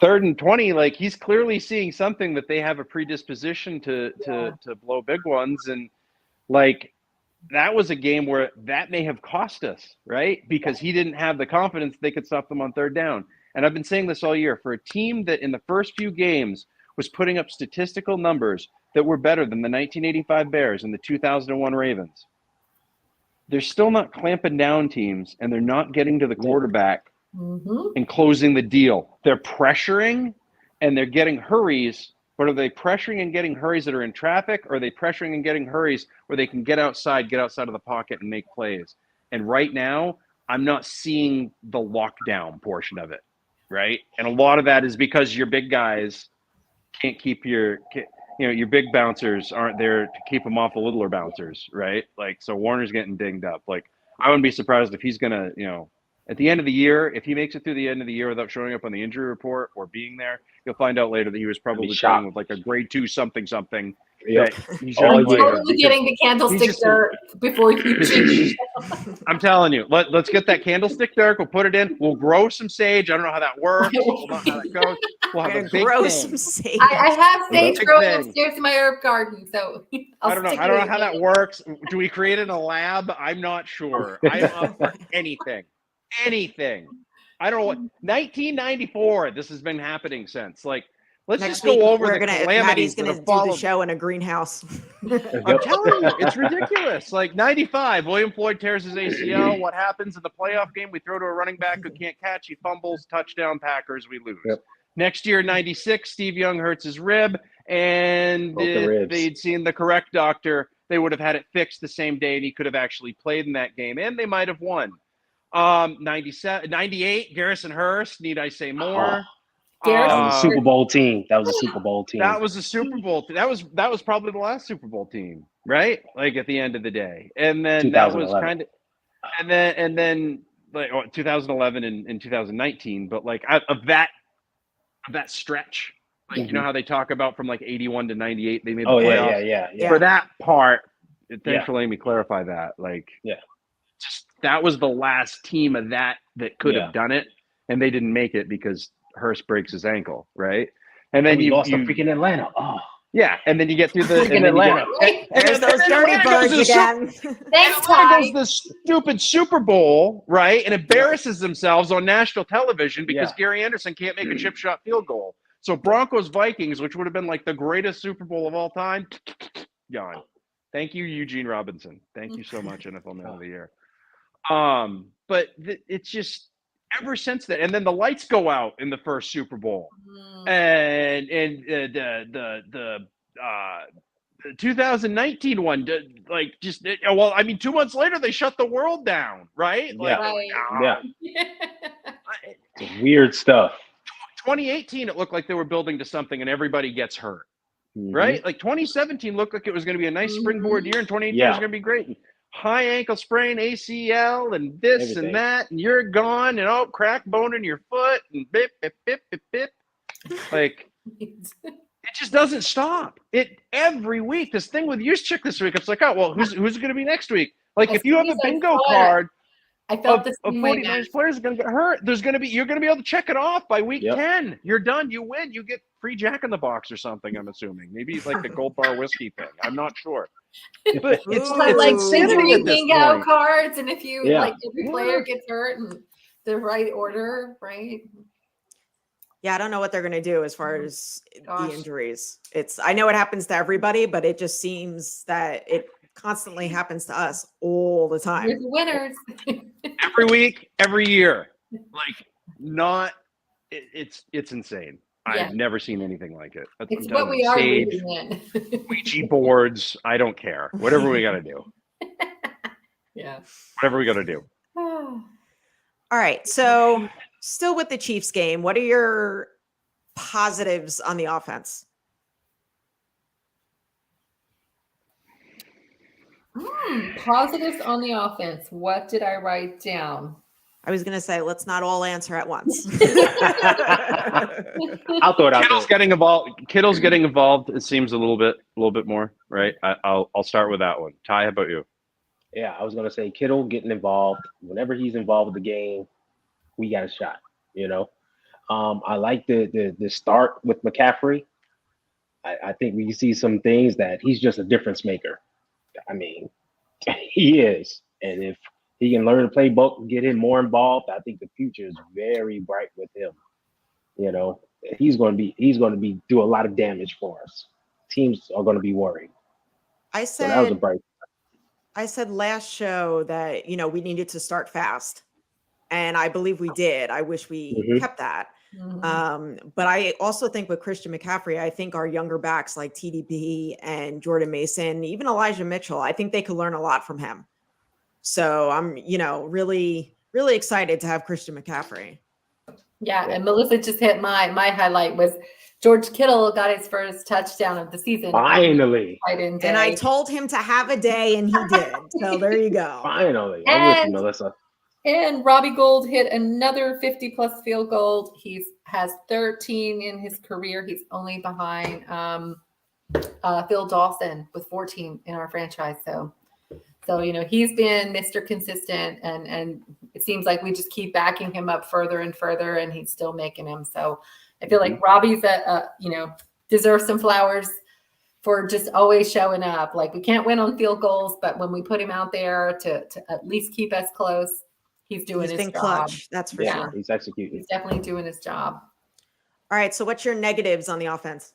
3rd and 20, he's clearly seeing something that they have a predisposition to blow big ones. And that was a game where that may have cost us, right? Because he didn't have the confidence they could stop them on 3rd down. And I've been saying this all year, for a team that in the first few games was putting up statistical numbers that were better than the 1985 Bears and the 2001 Ravens, they're still not clamping down teams, and they're not getting to the quarterback and closing the deal. They're pressuring, and they're getting hurries, but are they pressuring and getting hurries that are in traffic, or are they pressuring and getting hurries where they can get outside of the pocket and make plays? And right now, I'm not seeing the lockdown portion of it. right? And a lot of that is because your big guys can't keep your big bouncers aren't there to keep them off the littler bouncers, right? Like, so Warner's getting dinged up. Like, I wouldn't be surprised if he's gonna, at the end of the year, if he makes it through the end of the year without showing up on the injury report or being there, you'll find out later that he was probably playing with like a grade 2 something. Yep. He's totally getting the candlestick dirt before you. I'm telling you, let's get that candlestick dirt. We'll put it in. We'll grow some sage. I don't know how that works. We'll know how that goes. We'll have a big grow thing. some sage. I have sage growing thing. upstairs in my herb garden, so I don't know how that works. Do we create it in a lab? I'm not sure. I'm up for anything. I don't know what. 1994. This has been happening since. Like, let's Next just go week, over we're the gonna, calamities Maddie's that gonna have do the followed. show in a greenhouse. I'm telling you, it's ridiculous. Like 95, William Floyd tears his ACL. What happens in the playoff game? We throw to a running back who can't catch. He fumbles. Touchdown, Packers. We lose. Yep. Next year, 96, Steve Young hurts his rib, and if they'd seen the correct doctor, they would have had it fixed the same day, and he could have actually played in that game, and they might have won. 98, Garrison Hurst. Need I say more? That was a Super Bowl team. That was a Super Bowl team. That was a Super Bowl. That was probably the last Super Bowl team, right? Like at the end of the day, and then that was kind of, and then like 2011 and 2019. But like of that stretch, like you know how they talk about from like 81 to 98, they made the playoffs. Yeah. For that part, thanks for letting me clarify that. Like, just that was the last team of that could have done it, and they didn't make it because Hurst breaks his ankle, right? And then you lost to freaking Atlanta. Oh, yeah, and then you get through the freaking Atlanta. There's those dirty birds again. Thanks, Atlanta goes the stupid Super Bowl, right, and embarrasses themselves on national television because Gary Anderson can't make a chip shot field goal. So Broncos Vikings, which would have been like the greatest Super Bowl of all time, gone. Thank you, Eugene Robinson. Thank you so much, NFL Man of the Year. But it's just ever since then, and then the lights go out in the first Super Bowl, and the 2019 one, like just 2 months later they shut the world down, right? It's weird stuff. 2018, it looked like they were building to something, and everybody gets hurt. Right? Like 2017 looked like it was going to be a nice springboard year, and 2018 was going to be great. And high ankle sprain, ACL, and this and that, and you're gone, and crack bone in your foot, and bip, bip, bip, bip, bip. Like, it just doesn't stop. It every week. This thing with Juszczyk this week, it's like, oh, well, who's going to be next week? Like, if you have a bingo card, I felt this 49ers players are going to get hurt. You're going to be able to check it off by week 10. You're done. You win. You get free Jack in the Box or something. I'm assuming maybe it's like the Gold Bar whiskey thing. I'm not sure, but it's like insanity at this bingo point. cards, and if you like every player gets hurt in the right order, right? Yeah, I don't know what they're going to do as far as the injuries. I know it happens to everybody, but it just seems that it constantly happens to us all the time. We're the winners. Every week, every year. Like, it's insane. I've never seen anything like it. It's what we are living in. Ouija boards, I don't care. Whatever we got to do. Yeah. Whatever we got to do. All right. So, still with the Chiefs game, what are your positives on the offense? Positives on the offense. What did I write down? I was going to say, let's not all answer at once. I'll throw it out. Kittle's getting involved. It seems a little bit more, right? I'll start with that one. Ty, how about you? Yeah, I was going to say Kittle getting involved. Whenever he's involved with the game, we got a shot. I like the start with McCaffrey. I think we see some things that he's just a difference maker. I mean, he is. And if he can learn the playbook and get him more involved, I think the future is very bright with him. He's going to be do a lot of damage for us. Teams are going to be worried. I said that was a bright. I said last show that, we needed to start fast. And I believe we did. I wish we kept that. But I also think with Christian McCaffrey, I think our younger backs like TDP and Jordan Mason, even Elijah Mitchell, I think they could learn a lot from him. So I'm, really, really excited to have Christian McCaffrey. Yeah, and Melissa just hit my highlight was George Kittle got his first touchdown of the season. Finally. And I told him to have a day, and he did. So there you go. Finally. I'm with you, Melissa. And Robbie Gould hit another 50-plus field goal. He has 13 in his career. He's only behind Phil Dawson with 14 in our franchise. So he's been Mr. Consistent, and it seems like we just keep backing him up further and further, and he's still making them. So I feel like Robbie's deserves some flowers for just always showing up. Like, we can't win on field goals, but when we put him out there to at least keep us close, he's doing his job. Clutch, that's for sure. He's executing. He's definitely doing his job. All right, so what's your negatives on the offense?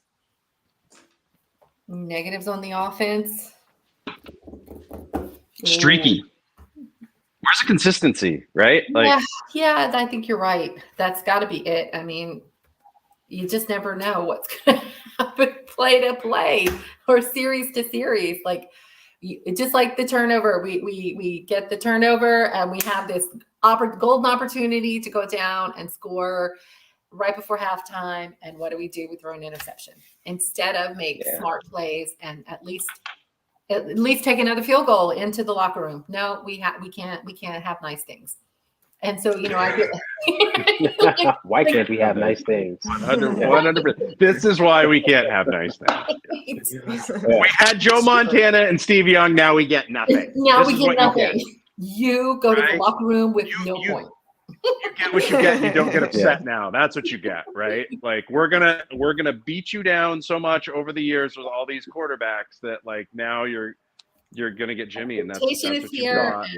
Negatives on the offense? Streaky. Where's the consistency, right? Like, yeah, I think you're right. That's got to be it. I mean, you just never know what's going to happen play to play or series to series. Like, just like the turnover, we get the turnover and we have this golden opportunity to go down and score right before halftime. And what do? We throw an interception instead of make smart plays and at least take another field goal into the locker room. No, we can't have nice things. And so, I feel why can't we have nice things? 100%. This is why we can't have nice things. We had Joe Montana and Steve Young. Now we get nothing. Now we get nothing. You go to the locker room with no point. You get what you get. You don't get upset now. That's what you get, right? Like, we're gonna beat you down so much over the years with all these quarterbacks that, like, now you're gonna get Jimmy, and that's what you got.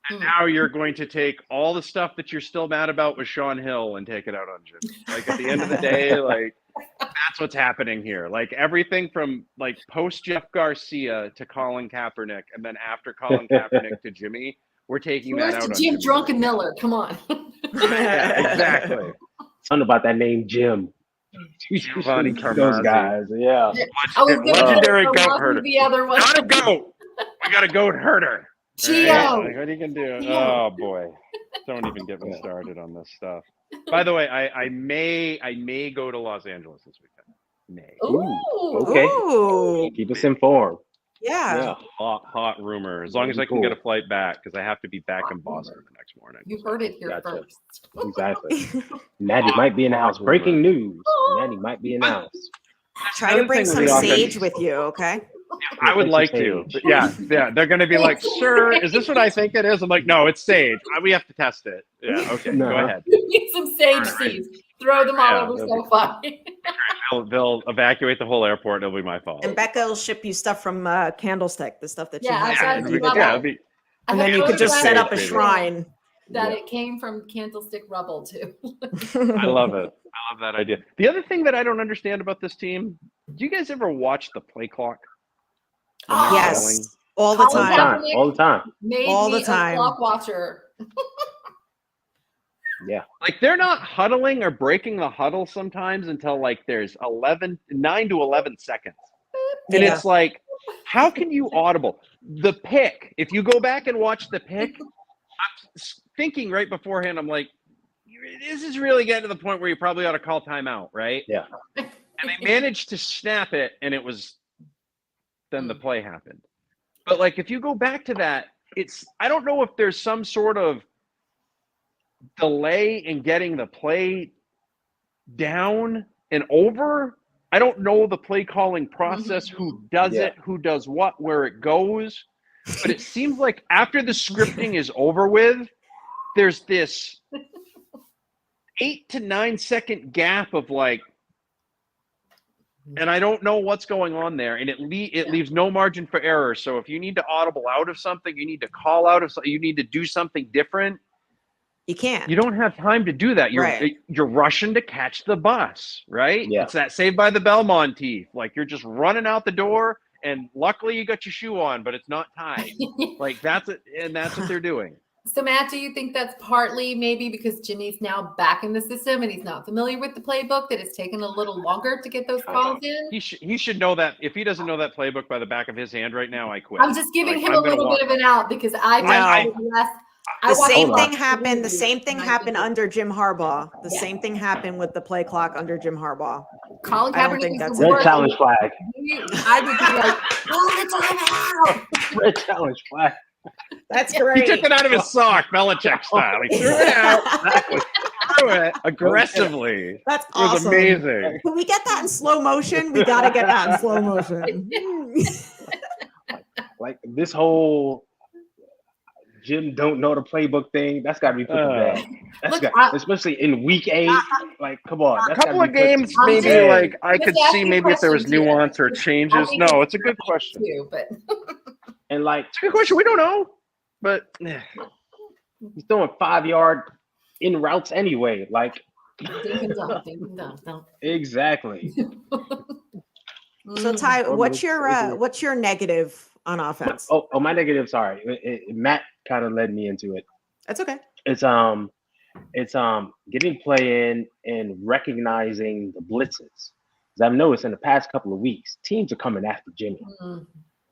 And now you're going to take all the stuff that you're still mad about with Sean Hill and take it out on Jimmy. Like, at the end of the day, like, that's what's happening here. Like, everything from, like, post Jeff Garcia to Colin Kaepernick, and then after Colin Kaepernick to Jimmy, we're taking that out on Jim Drunken Miller. Come on. Yeah, exactly. Something about that name, Jim. Giovanni Carmazzi. Those guys, yeah. Legendary goat herder. The other one. Not a goat. We got a goat herder. Gio. Right? Like, what are you gonna do? Oh boy, don't even get me started on this stuff. By the way, I may go to Los Angeles this weekend. May. Ooh. Okay. Ooh. Keep us informed. Yeah. Hot rumor. As long as I can get a flight back, because I have to be back in Boston the next morning. You heard it here first. Exactly. Natty might be in the house. Breaking news. Natty might be in the house. Try to bring some sage with you, okay? I would like to. But yeah. They're going to be like, "Sir, is this what I think it is?" I'm like, "No, it's sage. We have to test it." Yeah. Okay. Go ahead. You need some sage seeds. Throw them all over so far. They'll evacuate the whole airport. It'll be my fault. And Becca will ship you stuff from Candlestick, the stuff that you have. And then you could just set up a shrine. That it came from Candlestick Rubble too. I love it. I love that idea. The other thing that I don't understand about this team, do you guys ever watch the play clock? Yes. All the time. All the time. All the time. Clock watcher. Yeah. Like, they're not huddling or breaking the huddle sometimes until, like, there's 9 to 11 seconds. And it's like, how can you audible? The pick, if you go back and watch the pick, I'm thinking right beforehand, I'm like, this is really getting to the point where you probably ought to call timeout, right? Yeah. And they managed to snap it, and it was, then the play happened. But, like, if you go back to that, I don't know if there's some sort of delay in getting the play down and over. I don't know the play calling process, who does it, who does what, where it goes. But it seems like after the scripting is over with, there's this 8 to 9 second gap of, like, and I don't know what's going on there, and it leaves no margin for error. So if you need to audible out of something, you need to call out of something, you need to do something different. You can't. You don't have time to do that. You're rushing to catch the bus, right? Yeah. It's that Saved by the Bell motif. Like, you're just running out the door, and luckily you got your shoe on, but it's not tied. Like, that's it, and that's what they're doing. So, Matt, do you think that's partly maybe because Jimmy's now back in the system and he's not familiar with the playbook, that it's taken a little longer to get those calls in? He should know that. If he doesn't know that playbook by the back of his hand right now, I quit. I'm just giving him a little bit of an out because I The same thing happened. The same thing happened under Jim Harbaugh. The same thing happened with the play clock under Jim Harbaugh. Colin I don't Kaepernick think is that's the it. Red worst. challenge flag. I would be like, oh, the timeout. Red challenge flag. That's He great. took it out of his sock, Belichick style. He threw it out. Threw it aggressively. That's It was awesome. amazing. Can we get that in slow motion? We got to get that in slow motion. Like this whole Jim don't know the playbook thing. That's got to be put to bed. That's Look, especially in week 8. Like, come on. A That's couple gotta of be put to games, bed. maybe like I Just could ask see me maybe if there was questions, yeah. nuance or changes. No, it's a good question. Too, but And like, It's a good question. We don't know, but yeah. he's throwing 5-yard in routes anyway. Like, ding and dong, ding and dong, dong. exactly. So Ty, what's your negative on offense? Oh, my negative. Sorry, Matt kind of led me into it. That's okay. It's getting play in and recognizing the blitzes. As I've noticed in the past couple of weeks, teams are coming after Jimmy. Mhm.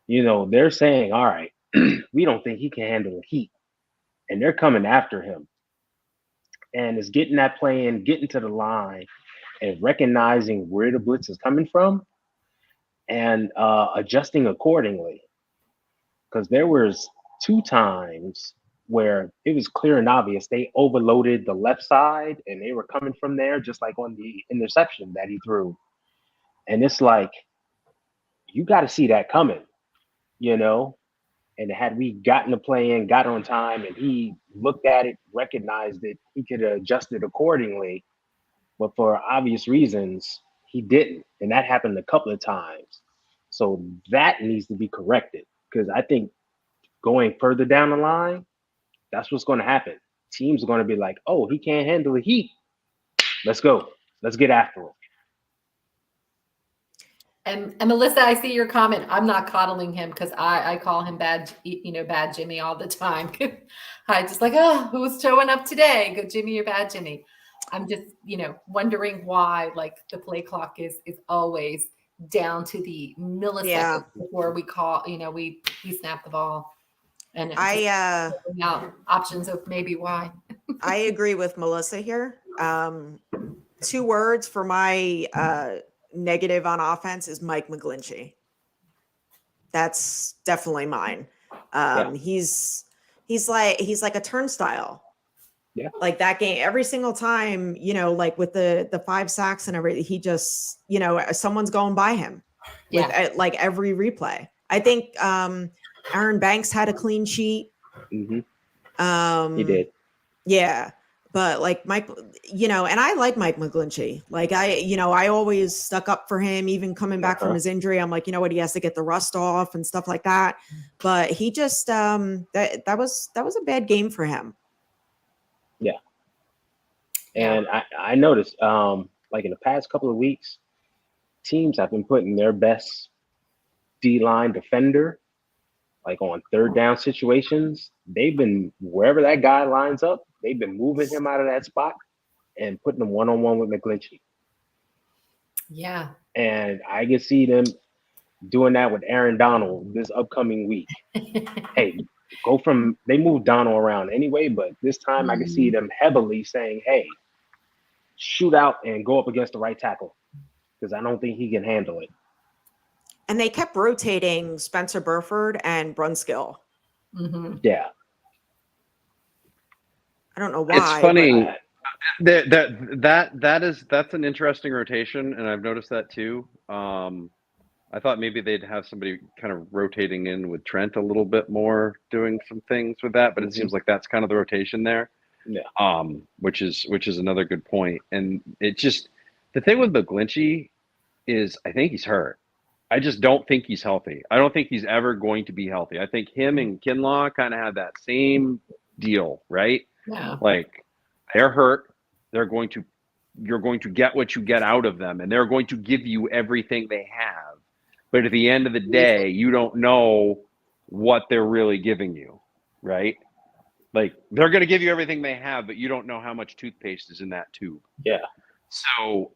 You know, they're saying, all right, we don't think he can handle the heat. And they're coming after him. And it's getting that play in, getting to the line, and recognizing where the blitz is coming from and adjusting accordingly. Because there was 2 times where it was clear and obvious they overloaded the left side and they were coming from there, just like on the interception that he threw. And it's like, you got to see that coming, you know? And had we gotten the play in, got on time, and he looked at it, recognized it, he could have adjusted accordingly. But for obvious reasons, he didn't. And that happened a couple of times. So that needs to be corrected. Because I think going further down the line, that's what's going to happen. Teams are going to be like, oh, he can't handle the heat. Let's go. Let's get after him. And Melissa, I see your comment. I'm not coddling him because I call him bad Jimmy all the time. I just like, oh, who's showing up today? Good Jimmy or bad Jimmy? I'm just, wondering why like the play clock is always down to the millisecond before we call, we snap the ball. And now options of maybe why. I agree with Melissa here. 2 words for my negative on offense is Mike McGlinchey. That's definitely mine. He's like a turnstile. Yeah. Like that game, every single time, like with the 5 sacks and everything, he just, someone's going by him with like every replay. I think Aaron Banks had a clean sheet. Mm-hmm. He did. Yeah. But like Mike, and I like Mike McGlinchey. Like I always stuck up for him, even coming back from his injury. I'm like, you know what, he has to get the rust off and stuff like that. But he just that was a bad game for him. Yeah. And I noticed like in the past couple of weeks, teams have been putting their best D-line defender like on 3rd down situations. They've been wherever that guy lines up, they've been moving him out of that spot and putting him one-on-one with McGlinchey. Yeah. And I can see them doing that with Aaron Donald this upcoming week. Hey, they move Donald around anyway, but this time I can see them heavily saying, hey, shoot out and go up against the right tackle because I don't think he can handle it. And they kept rotating Spencer Burford and Brunskill. Mm-hmm. Yeah. I don't know why. It's funny. That's an interesting rotation, and I've noticed that too. I thought maybe they'd have somebody kind of rotating in with Trent a little bit more, doing some things with that, but it seems like that's kind of the rotation there. Yeah. Which is another good point. And it just, the thing with McGlinchey is I think he's hurt. I just don't think he's healthy. I don't think he's ever going to be healthy. I think him and Kinlaw kind of have that same deal, right? Yeah. Like they're hurt. You're going to get what you get out of them, and they're going to give you everything they have. But at the end of the day, you don't know what they're really giving you, right? Like they're going to give you everything they have, but you don't know how much toothpaste is in that tube. Yeah. So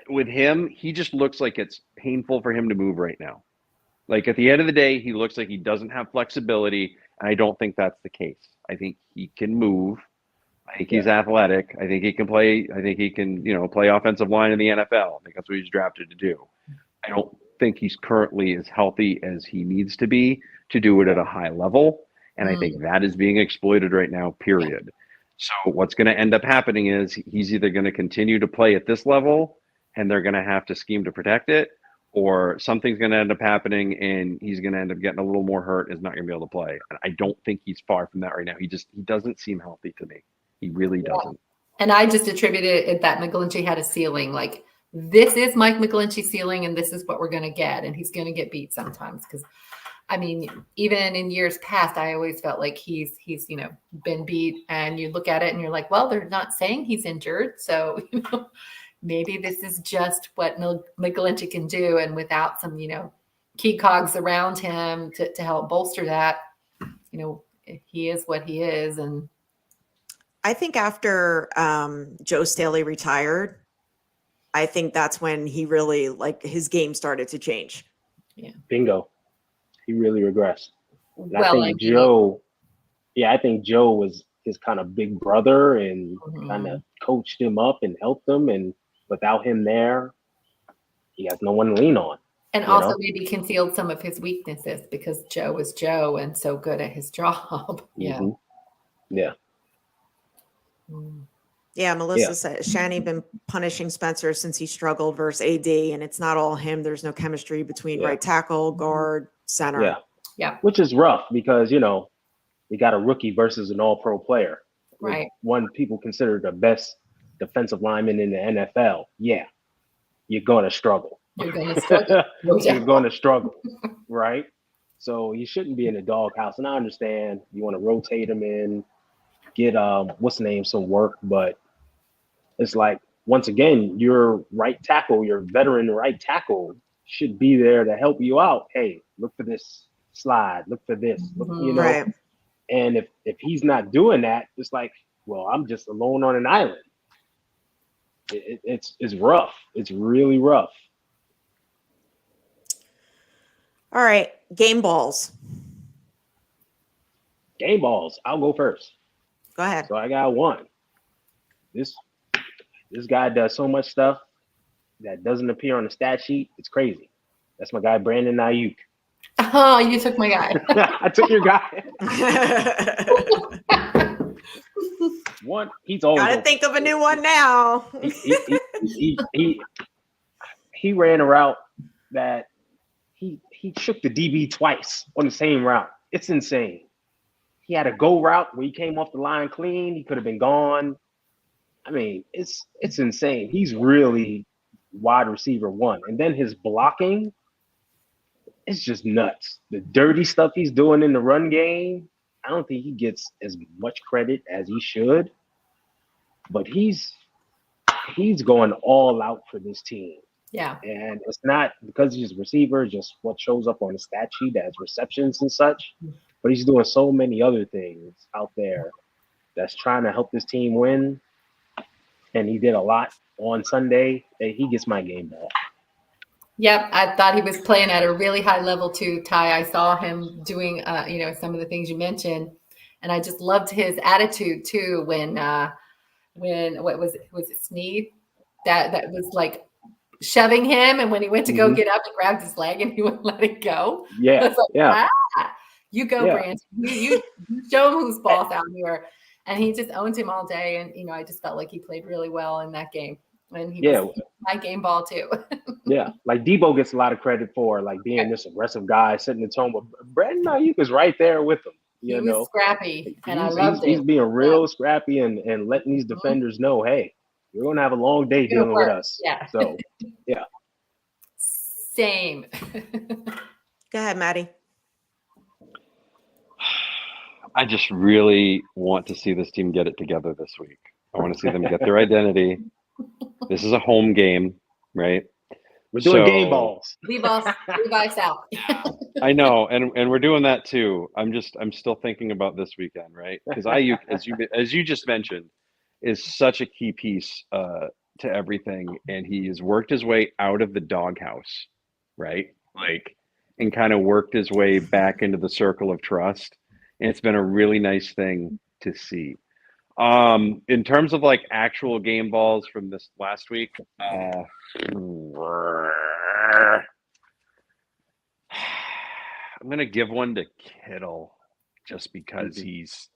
with him, he just looks like it's painful for him to move right now. Like at the end of the day, he looks like he doesn't have flexibility. I don't think that's the case. I think he can move. I think he's athletic. I think he can play. I think he can, play offensive line in the NFL. I think that's what he's drafted to do. I don't think he's currently as healthy as he needs to be to do it at a high level. And I think that is being exploited right now, period. So what's going to end up happening is he's either going to continue to play at this level and they're going to have to scheme to protect it, or something's going to end up happening and he's going to end up getting a little more hurt and is not going to be able to play. And I don't think he's far from that right now. He doesn't seem healthy to me. He really doesn't. And I just attributed it that McGlinchey had a ceiling. Like, this is Mike McGlinchey's ceiling, and this is what we're going to get. And he's going to get beat sometimes. Because, I mean, even in years past, I always felt like he's been beat. And you look at it and you're like, well, they're not saying he's injured. So, maybe this is just what McGlinchey can do. And without some, key cogs around him to help bolster that, he is what he is. And I think after Joe Staley retired, I think that's when he really, his game started to change. Yeah. Bingo. He really regressed. And Well, I think Joe was his kind of big brother and kind of coached him up and helped him. And without him there, he has no one to lean on. And also maybe concealed some of his weaknesses because Joe was Joe and so good at his job. Yeah. Mm-hmm. Yeah. Yeah, Melissa said Shani been punishing Spencer since he struggled versus AD, and it's not all him. There's no chemistry between right tackle, guard, center. Yeah. Which is rough because, we got a rookie versus an all-pro player. Right. One people consider the best defensive lineman in the NFL. Yeah. You're going to struggle. You're going to struggle. You're going to struggle, right? So you shouldn't be in the doghouse. And I understand you want to rotate him in, get some work, but it's like, once again, your right tackle, your veteran right tackle should be there to help you out. Hey, look for this slide, look for this, Right. And if he's not doing that, it's like, well, I'm just alone on an island. It's rough. It's really rough. All right, game balls. Game balls. I'll go first. Go ahead. So I got one. This guy does so much stuff that doesn't appear on the stat sheet. It's crazy. That's my guy, Brandon Ayuk. Oh, you took my guy. I took your guy. One, he's always Gotta think of a new one now. He ran a route that he shook the DB twice on the same route. It's insane. He had a go route where he came off the line clean. He could have been gone. I mean, it's insane. He's really wide receiver one. And then his blocking, it's just nuts. The dirty stuff he's doing in the run game, I don't think he gets as much credit as he should. But he's going all out for this team. Yeah. And it's not because he's a receiver, just what shows up on the stat sheet as receptions and such. But he's doing so many other things out there that's trying to help this team win. And he did a lot on Sunday. He gets my game ball. Yep. I thought he was playing at a really high level too, Ty. I saw him doing, some of the things you mentioned. And I just loved his attitude too when what was it Snead? That was like shoving him. And when he went to go get up, he grabbed his leg and he wouldn't let it go. Yeah. You go, Brandon. You show him who's boss out here. And he just owned him all day. And, I just felt like he played really well in that game. And he was my game ball too. Yeah. Like Debo gets a lot of credit for like being this aggressive guy, setting the tone. But Brandon Ayuk is right there with him. He was scrappy. And I loved it. He's being real scrappy and letting these defenders know, hey, you're going to have a long day dealing with us. Yeah. So, yeah. Same. Go ahead, Maddie. I just really want to see this team get it together this week. I want to see them get their identity. This is a home game, right? We're doing game balls. Levi South. I know, and we're doing that too. I'm still thinking about this weekend, right? Because Ayuk, as you just mentioned, is such a key piece to everything, and he has worked his way out of the doghouse, right? And kind of worked his way back into the circle of trust. and it's been a really nice thing to see. In terms of like actual game balls from this last week, I'm gonna give one to Kittle just because he's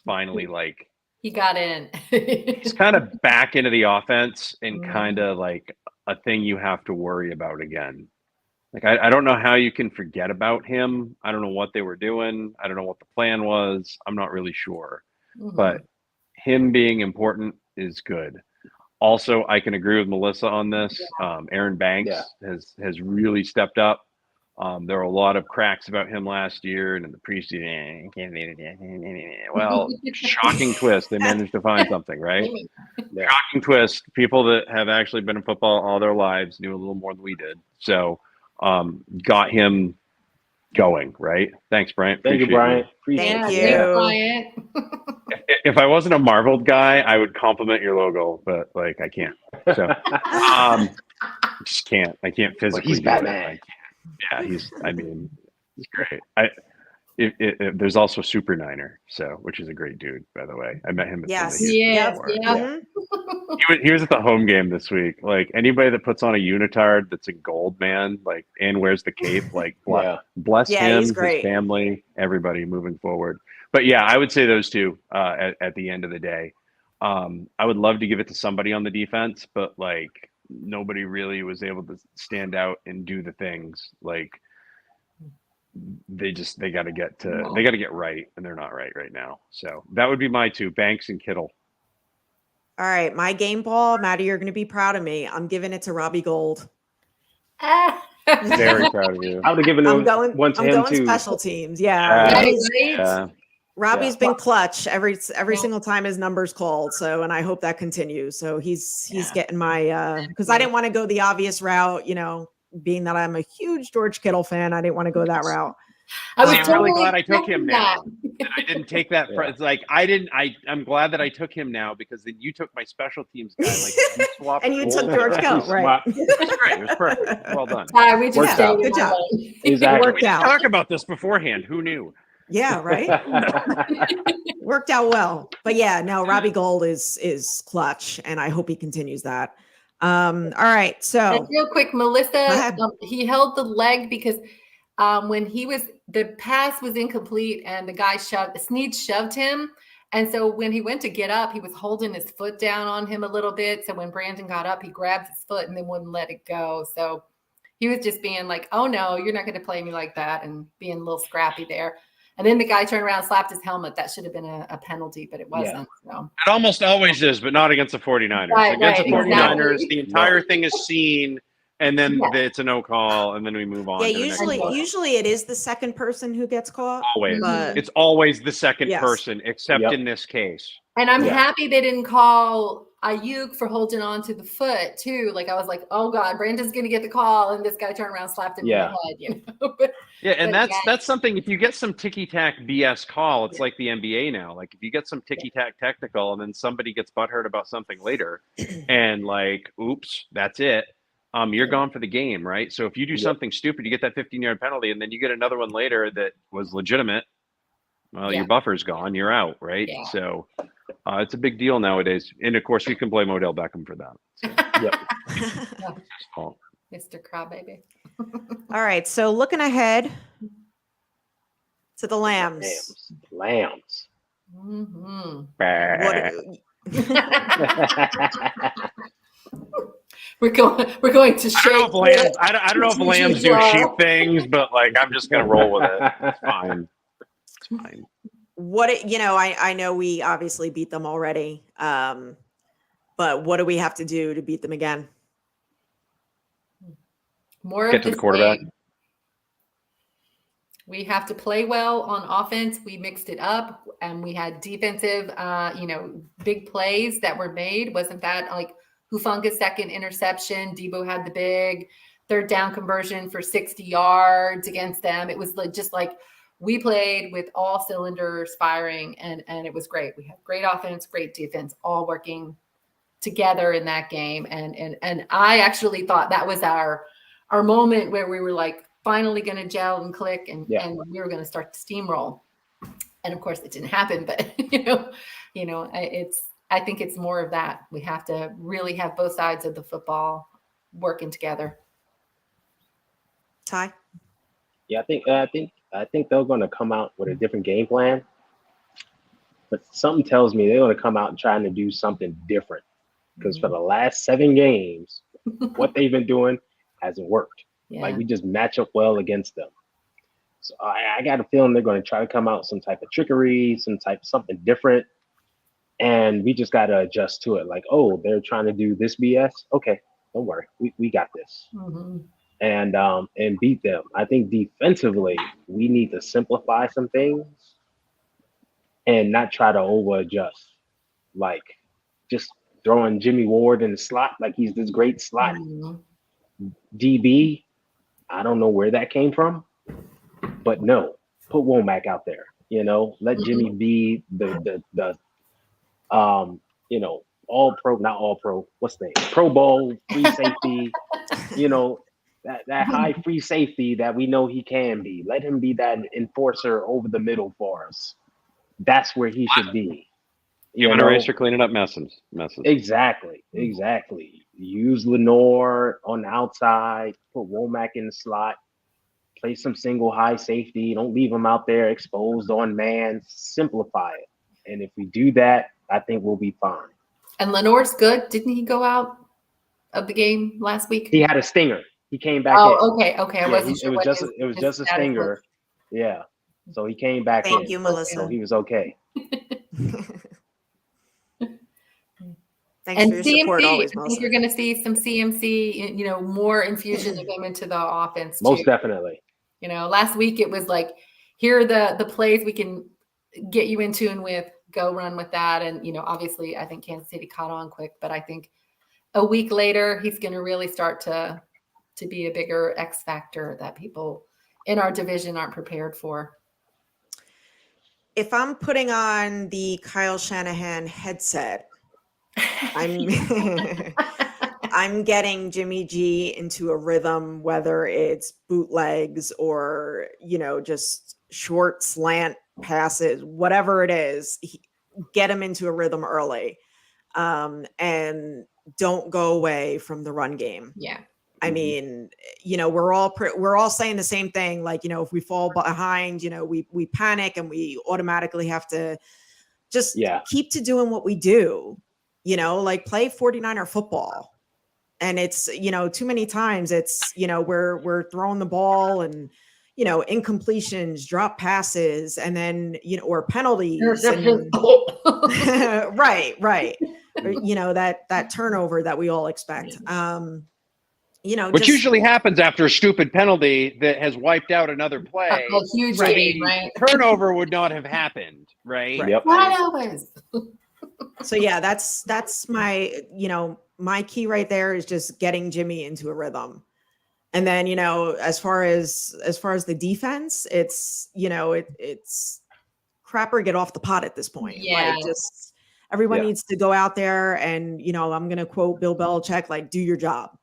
finally like he got in. he's kind of back into the offense and kind of like a thing you have to worry about again. Like I don't know how you can forget about him. I don't know what they were doing. I don't know what the plan was. I'm not really sure. But him being important is good. Also, I can agree with Melissa on this. Aaron Banks has really stepped up. There were a lot of cracks about him last year and in the preseason. Well, shocking twist. They managed to find something, right? Shocking twist. People that have actually been in football all their lives knew a little more than we did. So got him going, right? Thanks, Bryant. Thank you, Bryant. Thank you. Bryant. If I wasn't a Marveled guy, I would compliment your logo, but like I can't. So just can't. I can't physically. He's Batman. Yeah, he's great. There's also Super Niner, which is a great dude, by the way. I met him. Yes. He was at the home game this week. Like anybody that puts on a unitard that's in gold, man, like and wears the cape, like bless him, his family, everybody moving forward. But yeah, I would say those two at the end of the day. I would love to give it to somebody on the defense, but like nobody really was able to stand out and do the things like they got to get right, and they're not right now. So that would be my two, Banks and Kittle. All right, my game ball, Maddie, you're going to be proud of me. I'm giving it to Robbie Gould. Very proud of you. I would have given one to him too. Special teams, yeah. Robbie's been Yeah. clutch every single time his number's called. So, and I hope that continues. So he's getting my because I didn't want to go the obvious route, you know, being that I'm a huge George Kittle fan. I didn't want to go that route. I was I'm really glad I took him now. And I didn't take that. It's like I'm glad that I took him now because then you took my special teams guy. Like you swapped, and you took George Kittle, right? That's great. It was perfect. Well done. We just Good job. Exactly. Worked out. Talk about this beforehand. Who knew? Yeah, right. Worked out well. But yeah, no, Robbie Gould is clutch, and I hope he continues that. All right, so and real quick, Melissa, he held the leg because when the pass was incomplete and the guy Snead shoved him. And so when he went to get up, he was holding his foot down on him a little bit. So when Brandon got up, he grabbed his foot and then wouldn't let it go. So he was just being like, oh no, you're not going to play me like that, and being a little scrappy there. And then the guy turned around and slapped his helmet. That should have been a penalty, but it wasn't. Yeah. So. It almost always is, but not against the 49ers. Against the 49ers, the entire thing is seen, and then it's a no call, and then we move on. Yeah, usually it is the second person who gets caught. Always. It's always the second person, except in this case. And I'm happy they didn't call Ayuk for holding on to the foot too. Like I was like, oh God, Brandon's gonna get the call, and this guy turned around and slapped him in the head, you know. And that's something. If you get some ticky-tack BS call, it's like the NBA now. Like if you get some ticky-tack technical, and then somebody gets butthurt about something later, and like, oops, that's it. You're gone for the game, right? So if you do something stupid, you get that 15-yard penalty, and then you get another one later that was legitimate. Well, your buffer's gone. You're out, right? Yeah. So it's a big deal nowadays. And, of course, we can blame Odell Beckham for that. So. Mr. Crybaby. All right. So looking ahead to the Lambs. Lambs. Mm-hmm. We're going to shake. I don't know if lambs do sheep things, but like I'm just gonna roll with it. It's fine. It's fine. I know we obviously beat them already, but what do we have to do to beat them again? Get to the quarterback. We have to play well on offense. We mixed it up, and we had defensive, big plays that were made. Wasn't that like Hufanga's second interception? Debo had the big third down conversion for 60 yards against them. It was just like we played with all cylinders firing, and it was great. We had great offense, great defense, all working together in that game. And I actually thought that was our moment where we were like finally going to gel and click, and we were going to start to steamroll. And of course it didn't happen, but I think it's more of that. We have to really have both sides of the football working together. Ty? Yeah, I think they're going to come out with a different game plan, but something tells me they're going to come out and trying to do something different, because for the last 7 games, what they've been doing hasn't worked. Yeah. Like, we just match up well against them. So I got a feeling they're going to try to come out with some type of trickery, something different, and we just got to adjust to it. Like, oh, they're trying to do this BS. Okay, don't worry, we got this. Mm-hmm. And beat them. I think defensively, we need to simplify some things and not try to over adjust. Like, just throwing Jimmy Ward in the slot like he's this great slot DB. I don't know where that came from, but no, put Womack out there. Let Jimmy be the all pro, not all pro. What's the name? Pro Bowl free safety. That high free safety that we know he can be. Let him be that enforcer over the middle for us. That's where he should be. Human eraser cleaning up messes. Exactly. Use Lenore on the outside. Put Womack in the slot. Play some single high safety. Don't leave him out there exposed on man. Simplify it. And if we do that, I think we'll be fine. And Lenore's good. Didn't he go out of the game last week? He had a stinger. He came back in. Okay. I wasn't sure. It was just a stinger. Yeah. So he came back in. Thank you, Melissa. So he was okay. Thanks for your support always, I Melissa. think you're going to see some CMC, more infusion of him into the offense too. Most definitely. Last week it was like, here are the plays we can get you in tune with, go run with that. And, obviously I think Kansas City caught on quick, but I think a week later, he's going to really start to be a bigger X factor that people in our division aren't prepared for. If I'm putting on the Kyle Shanahan headset, I'm getting Jimmy G into a rhythm, whether it's bootlegs or, just short slant passes, whatever it is, get him into a rhythm early, and don't go away from the run game. Yeah. I mean, we're all saying the same thing. Like, if we fall behind, we panic and we automatically have to just keep to doing what we do, like play 49er football. And it's, too many times it's, we're throwing the ball and, incompletions, drop passes, and then, or penalties. And, right. Or, that turnover that we all expect. Which usually happens after a stupid penalty that has wiped out another play. A huge lead, right? Turnover would not have happened, right? Yep. So yeah, that's my, my key right there is just getting Jimmy into a rhythm. And then, as far as the defense, it's, it's crap or get off the pot at this point. Yeah. Like, just everyone needs to go out there and, I'm going to quote Bill Belichick, like, do your job.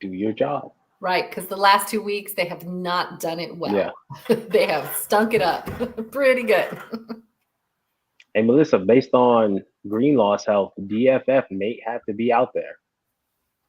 Do your job. Right, because the last 2 weeks they have not done it well. Yeah. They have stunk it up pretty good. Hey, Melissa, based on Greenlaw's health, DFF may have to be out there.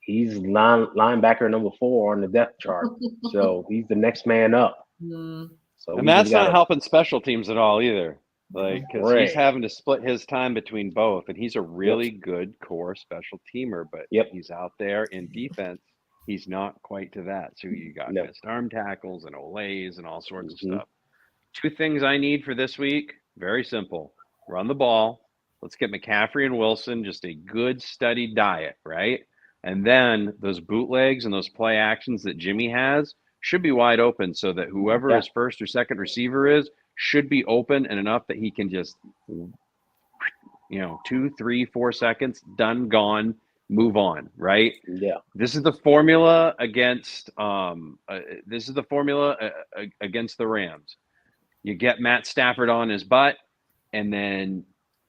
He's linebacker number 4 on the depth chart, so he's the next man up. So and that's not helping special teams at all either. Like, because he's having to split his time between both, and he's a really good core special teamer, but he's out there in defense. He's not quite to that. So you got missed arm tackles and olays and all sorts of stuff. 2 things I need for this week, very simple. Run the ball. Let's get McCaffrey and Wilson just a good, steady diet, right? And then those bootlegs and those play actions that Jimmy has should be wide open so that whoever his first or second receiver is should be open and enough that he can just, 2, 3, 4 seconds, done, gone, move on, right? Yeah. This is the formula against against the Rams. You get Matt Stafford on his butt, and then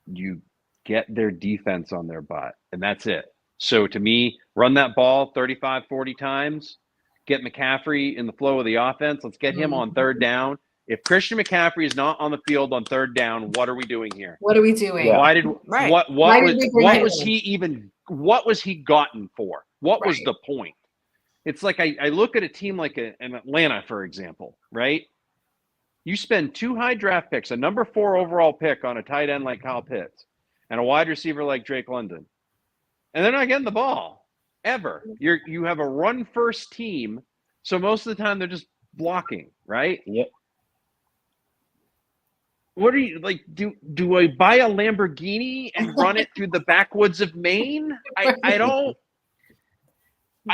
you get their defense on their butt, and that's it. So to me, run that ball 35, 40 times, get McCaffrey in the flow of the offense. Let's get him on third down If Christian McCaffrey is not on the field on third down, what are we doing here? What are we doing? Yeah. Why did Right. what Why was did we bring what him was in? he even what was he gotten for? What was Right. the point? It's like I look at a team like an Atlanta, for example, right? You spend 2 high draft picks, a number 4 overall pick on a tight end like Kyle Pitts, and a wide receiver like Drake London, and they're not getting the ball ever. You have a run first team, so most of the time they're just blocking, right? Yep. What are you like? Do I buy a Lamborghini and run it through the backwoods of Maine? I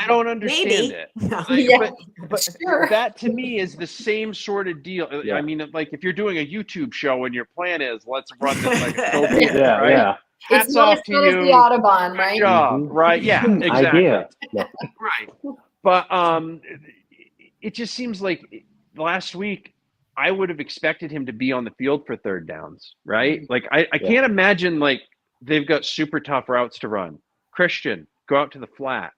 don't understand Maybe. it. No. Yeah. But Sure. that to me is the same sort of deal. Yeah. I mean, like if you're doing a YouTube show and your plan is let's run this like a dope Yeah. Yeah, right? yeah. Hats It's not off as to fun as you. the Audubon, Good right? job, Mhm. right? Yeah, exactly. Idea. No. Right. But it just seems like last week I would have expected him to be on the field for third downs, right? Like I Yeah. can't imagine like they've got super tough routes to run. Christian, go out to the flat.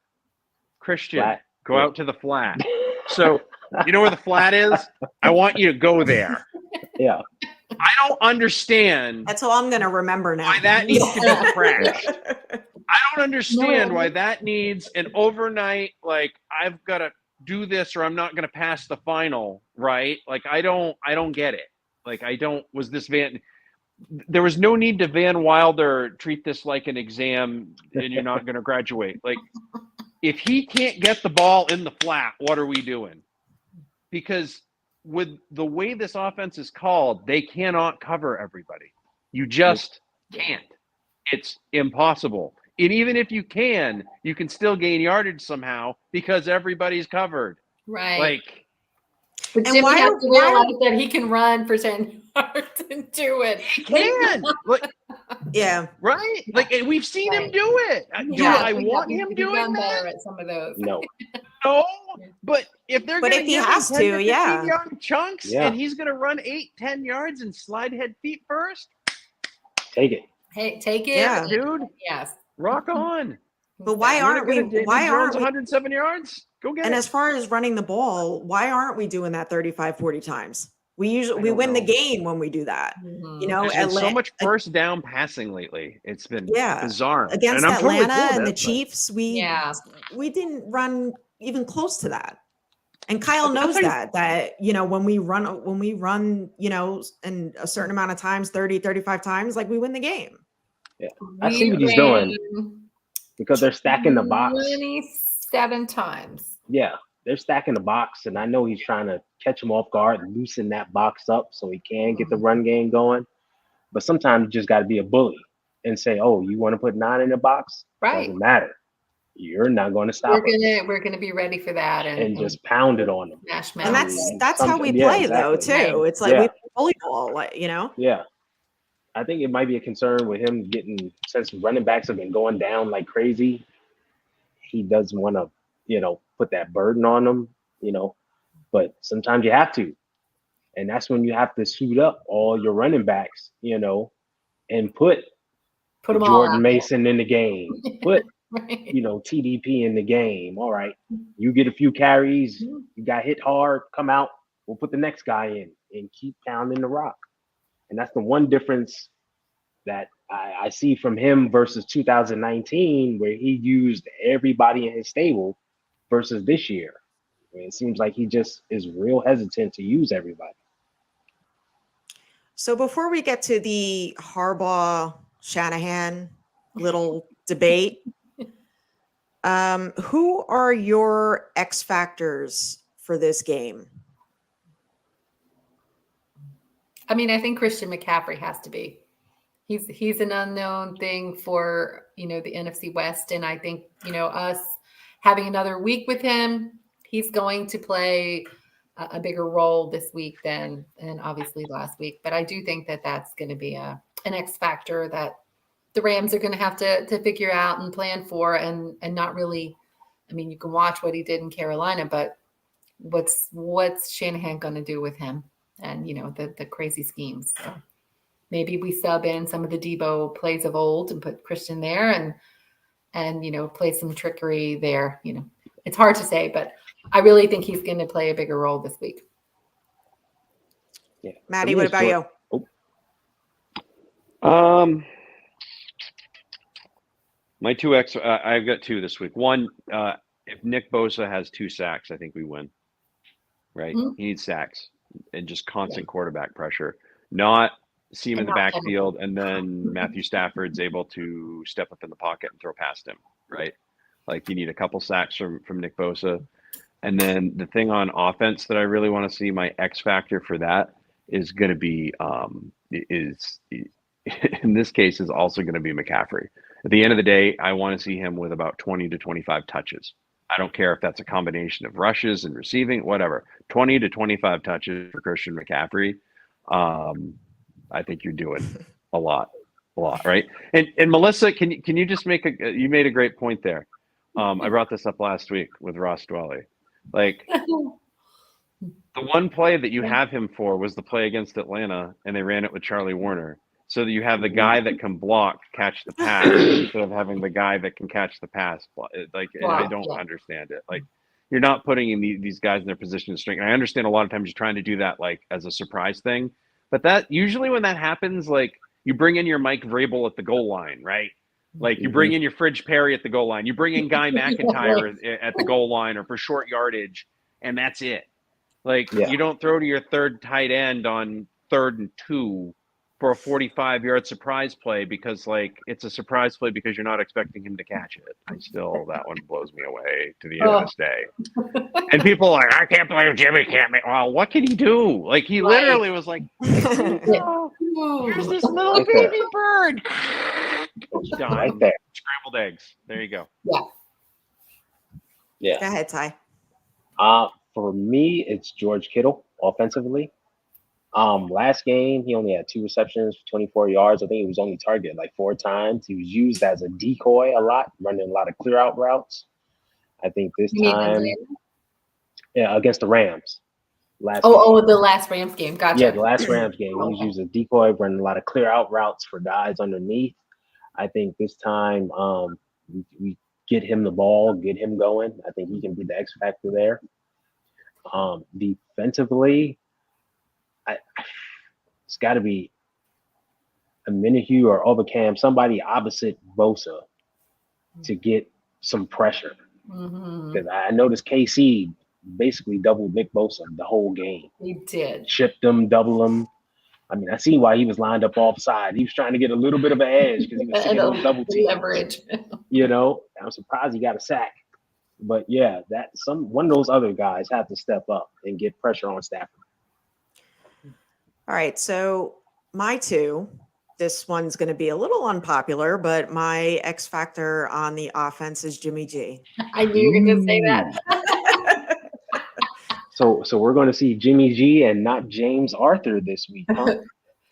Christian, Flat. go out to the flat. So you know where the flat is? I want you to go there. Yeah. I don't understand That's all I'm going to remember now. why that needs to be crashed. Yeah. I don't understand No. why that needs an overnight, like, I've got to do this or I'm not going to pass the final, right? Like, I don't get it. Like, there was no need to Van Wilder treat this like an exam and you're not going to graduate. Like, if he can't get the ball in the flat, what are we doing? Because with the way this offense is called, they cannot cover everybody. You just can't. It's impossible. And even if you can still gain yardage somehow because everybody's covered. Right. Like, but And Jimmy why- has to why- realize that he can run for 10 yards and do it. he can. Like, Yeah. right? Like, and we've seen him Right. do it. Do Yeah, I we want have him to be doing done that? better at some of those. No. No. But if they're But going if he give has him 10 to, 15 yeah. yard chunks Yeah. and he's going to run 8-10 yards and slide head feet first, Take it. Hey, take it. Yeah. dude, Yes. rock on. But why You wanna aren't get we? a Daniel Why Jones aren't we? 107 yards? Go get And it. as far as running the ball, why aren't we doing that 35, 40 times? We don't win the know. game when we do that. Mhm. You know, There's been so Atla- much first down passing lately. It's been Yeah. bizarre. against And I'm totally Atlanta cool and the with it, but- Chiefs, Yeah. we didn't run even close to that. And Kyle I'll knows tell you- that when we run, in a certain amount of times, 30, 35 times, like we win the game. I see what he's We doing. ran Because they're stacking the box. 27 times. Yeah, they're stacking the box, and I know he's trying to catch him off guard and loosen that box up so he can get the run game going. But sometimes you just got to be a bully and say, "Oh, you want to put 9 in the box? Right. Doesn't matter. You're not going to stop us." We're gonna be ready for that And just pound it on them. smash And mouth. that's how we Yeah, play though exactly. too. Right. It's like Yeah. we play volleyball, Yeah. I think it might be a concern with him since running backs have been going down like crazy. He doesn't want to, put that burden on them, but sometimes you have to. And that's when you have to suit up all your running backs, and put Put them all Jordan out Mason in the game, put, there. Right. TDP in the game. All right. You get a few carries, you got hit hard, come out, we'll put the next guy in and keep pounding the rock. And that's the one difference that I see from him versus 2019, where he used everybody in his stable versus this year. It seems like he just is real hesitant to use everybody. So before we get to the Harbaugh Shanahan little debate, who are your X factors for this game? I mean, I think Christian McCaffrey has to be. He's an unknown thing for the NFC West, and I think us having another week with him, he's going to play a bigger role this week than obviously last week. But I do think that that's going to be an X factor that the Rams are going to have to figure out and plan for, and not really. I mean, you can watch what he did in Carolina, but what's Shanahan going to do with him? And the crazy schemes. So maybe we sub in some of the Debo plays of old and put Christian there, and play some trickery there. It's hard to say, but I really think he's going to play a bigger role this week. Yeah. Maddie, what about you? My two X, I've got two this week. One, if Nick Bosa has 2 sacks, I think we win. Right? Mm-hmm. He needs sacks and just constant quarterback pressure. Not see him in the backfield and then Matthew Stafford's able to step up in the pocket and throw past him. Right? Like you need a couple sacks from Nick Bosa. And then the thing on offense that I really want to see, my X factor for that is going to be in this case is also going to be McCaffrey. At the end of the day, I want to see him with about 20 to 25 touches. I don't care if that's a combination of rushes and receiving, whatever. 20 to 25 touches for Christian McCaffrey. I think you're doing a lot, right? And Melissa, can you just you made a great point there. I brought this up last week with Ross Dwelly. Like the one play that you have him for was the play against Atlanta, and they ran it with Charlie Warner. So that you have the guy that can block catch the pass instead of having the guy that can catch the pass. Like I don't understand it. Like you're not putting these guys in their position of strength. And I understand a lot of times you're trying to do that like as a surprise thing, but that usually when that happens, like you bring in your Mike Vrabel at the goal line, right? Like you bring in your Fridge Perry at the goal line, you bring in Guy McIntyre at the goal line or for short yardage, and that's it. Like you don't throw to your third tight end on 3rd and 2 for a 45-yard surprise play because like it's a surprise play because you're not expecting him to catch it. That one blows me away to the end of this day. And people are like, I can't believe Jimmy can't make. Well, what can he do? Like he literally was like, oh, here's this little baby bird. Done. Right there. Scrambled eggs. There you go. Yeah. Go ahead, Ty. For me, it's George Kittle offensively. Last game, he only had 2 receptions for 24 yards. I think he was only targeted like 4 times. He was used as a decoy a lot, running a lot of clear out routes. I think this time, against the Rams. The last Rams game. Gotcha. Yeah, the last Rams game. He was used as a decoy, running a lot of clear out routes for guys underneath. I think this time we get him the ball, get him going. I think he can be the X factor there. Defensively, it's got to be a Minihue or Obakam, somebody opposite Bosa to get some pressure. Because I noticed KC basically doubled Nick Bosa the whole game. He did. Shipped him, double him. I mean, I see why he was lined up offside. He was trying to get a little bit of an edge because he was sitting on double team. Leverage. I'm surprised he got a sack. But yeah, one of those other guys have to step up and get pressure on Stafford. All right, so my 2, this one's going to be a little unpopular, but my X factor on the offense is Jimmy G. I knew you were going to say that. So we're going to see Jimmy G and not James Arthur this week, huh?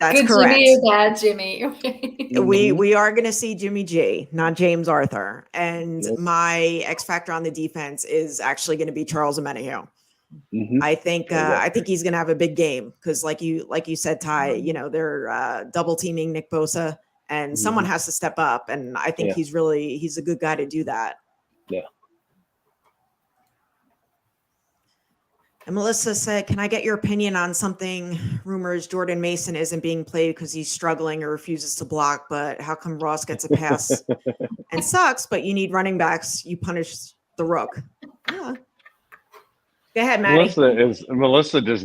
That's Good correct. Jimmy or bad Jimmy? We are going to see Jimmy G, not James Arthur. And my X factor on the defense is actually going to be Charles Omenihu. I think he's going to have a big game because, like you said, Ty, they're double teaming Nick Bosa, and someone has to step up. And I think he's a good guy to do that. Yeah. And Melissa said, "Can I get your opinion on something? Rumors Jordan Mason isn't being played because he's struggling or refuses to block. But how come Ross gets a pass and sucks? But you need running backs. You punish the rook." Yeah. Go ahead, Maddie. Melissa's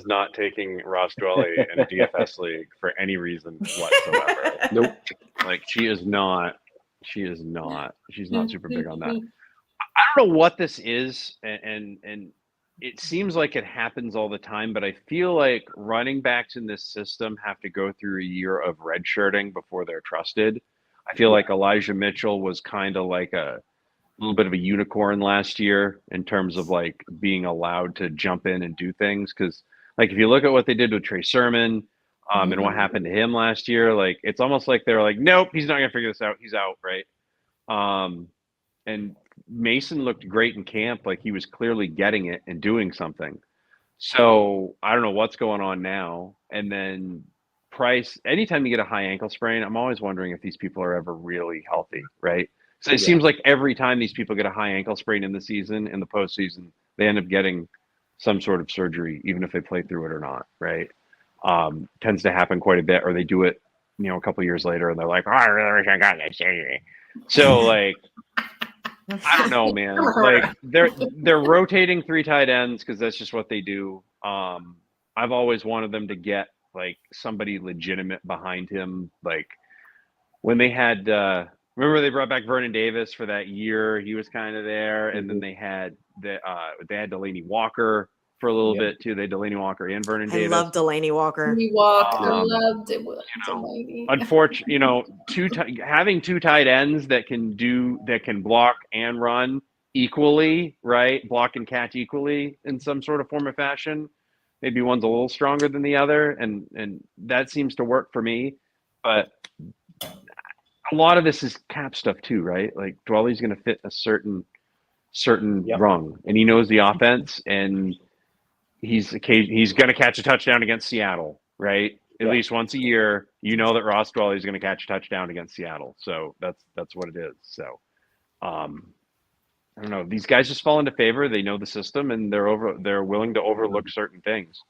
not taking Ross Dwelly in a DFS league for any reason whatsoever. Nope. Like she's not super big on that. I don't know what this is, and it seems like it happens all the time, but I feel like running backs in this system have to go through a year of redshirting before they're trusted. I feel like Elijah Mitchell was kind of like a little bit of a unicorn last year in terms of like being allowed to jump in and do things. Cause like, if you look at what they did with Trey Sermon, and what happened to him last year, like, it's almost like they're like, nope, he's not going to figure this out. He's out. Right. And Mason looked great in camp. Like he was clearly getting it and doing something. So I don't know what's going on now. And then Price, anytime you get a high ankle sprain, I'm always wondering if these people are ever really healthy. Right. So it seems like every time these people get a high ankle sprain in the season, in the postseason, they end up getting some sort of surgery, even if they play through it or not, right? Tends to happen quite a bit, or they do it, a couple years later, and they're like, "Oh, I really wish I got that surgery." So, like, I don't know, man. Like, they're rotating 3 tight ends because that's just what they do. I've always wanted them to get like somebody legitimate behind him. Like when they had, remember they brought back Vernon Davis for that year. He was kind of there, and then they had Delanie Walker for a little bit too. They had Delanie Walker and Vernon Davis. I love Delanie Walker. I loved it. Unfortunately, having 2 tight ends that can block and run equally, right? Block and catch equally in some sort of form or fashion. Maybe one's a little stronger than the other, and that seems to work for me. But a lot of this is cap stuff too, right? Like Dwelly's going to fit a certain rung, and he knows the offense, and he's going to catch a touchdown against Seattle, right? At least once a year, that Ross Dwelly is going to catch a touchdown against Seattle. So that's what it is. So, I don't know. These guys just fall into favor. They know the system, and they're willing to overlook certain things,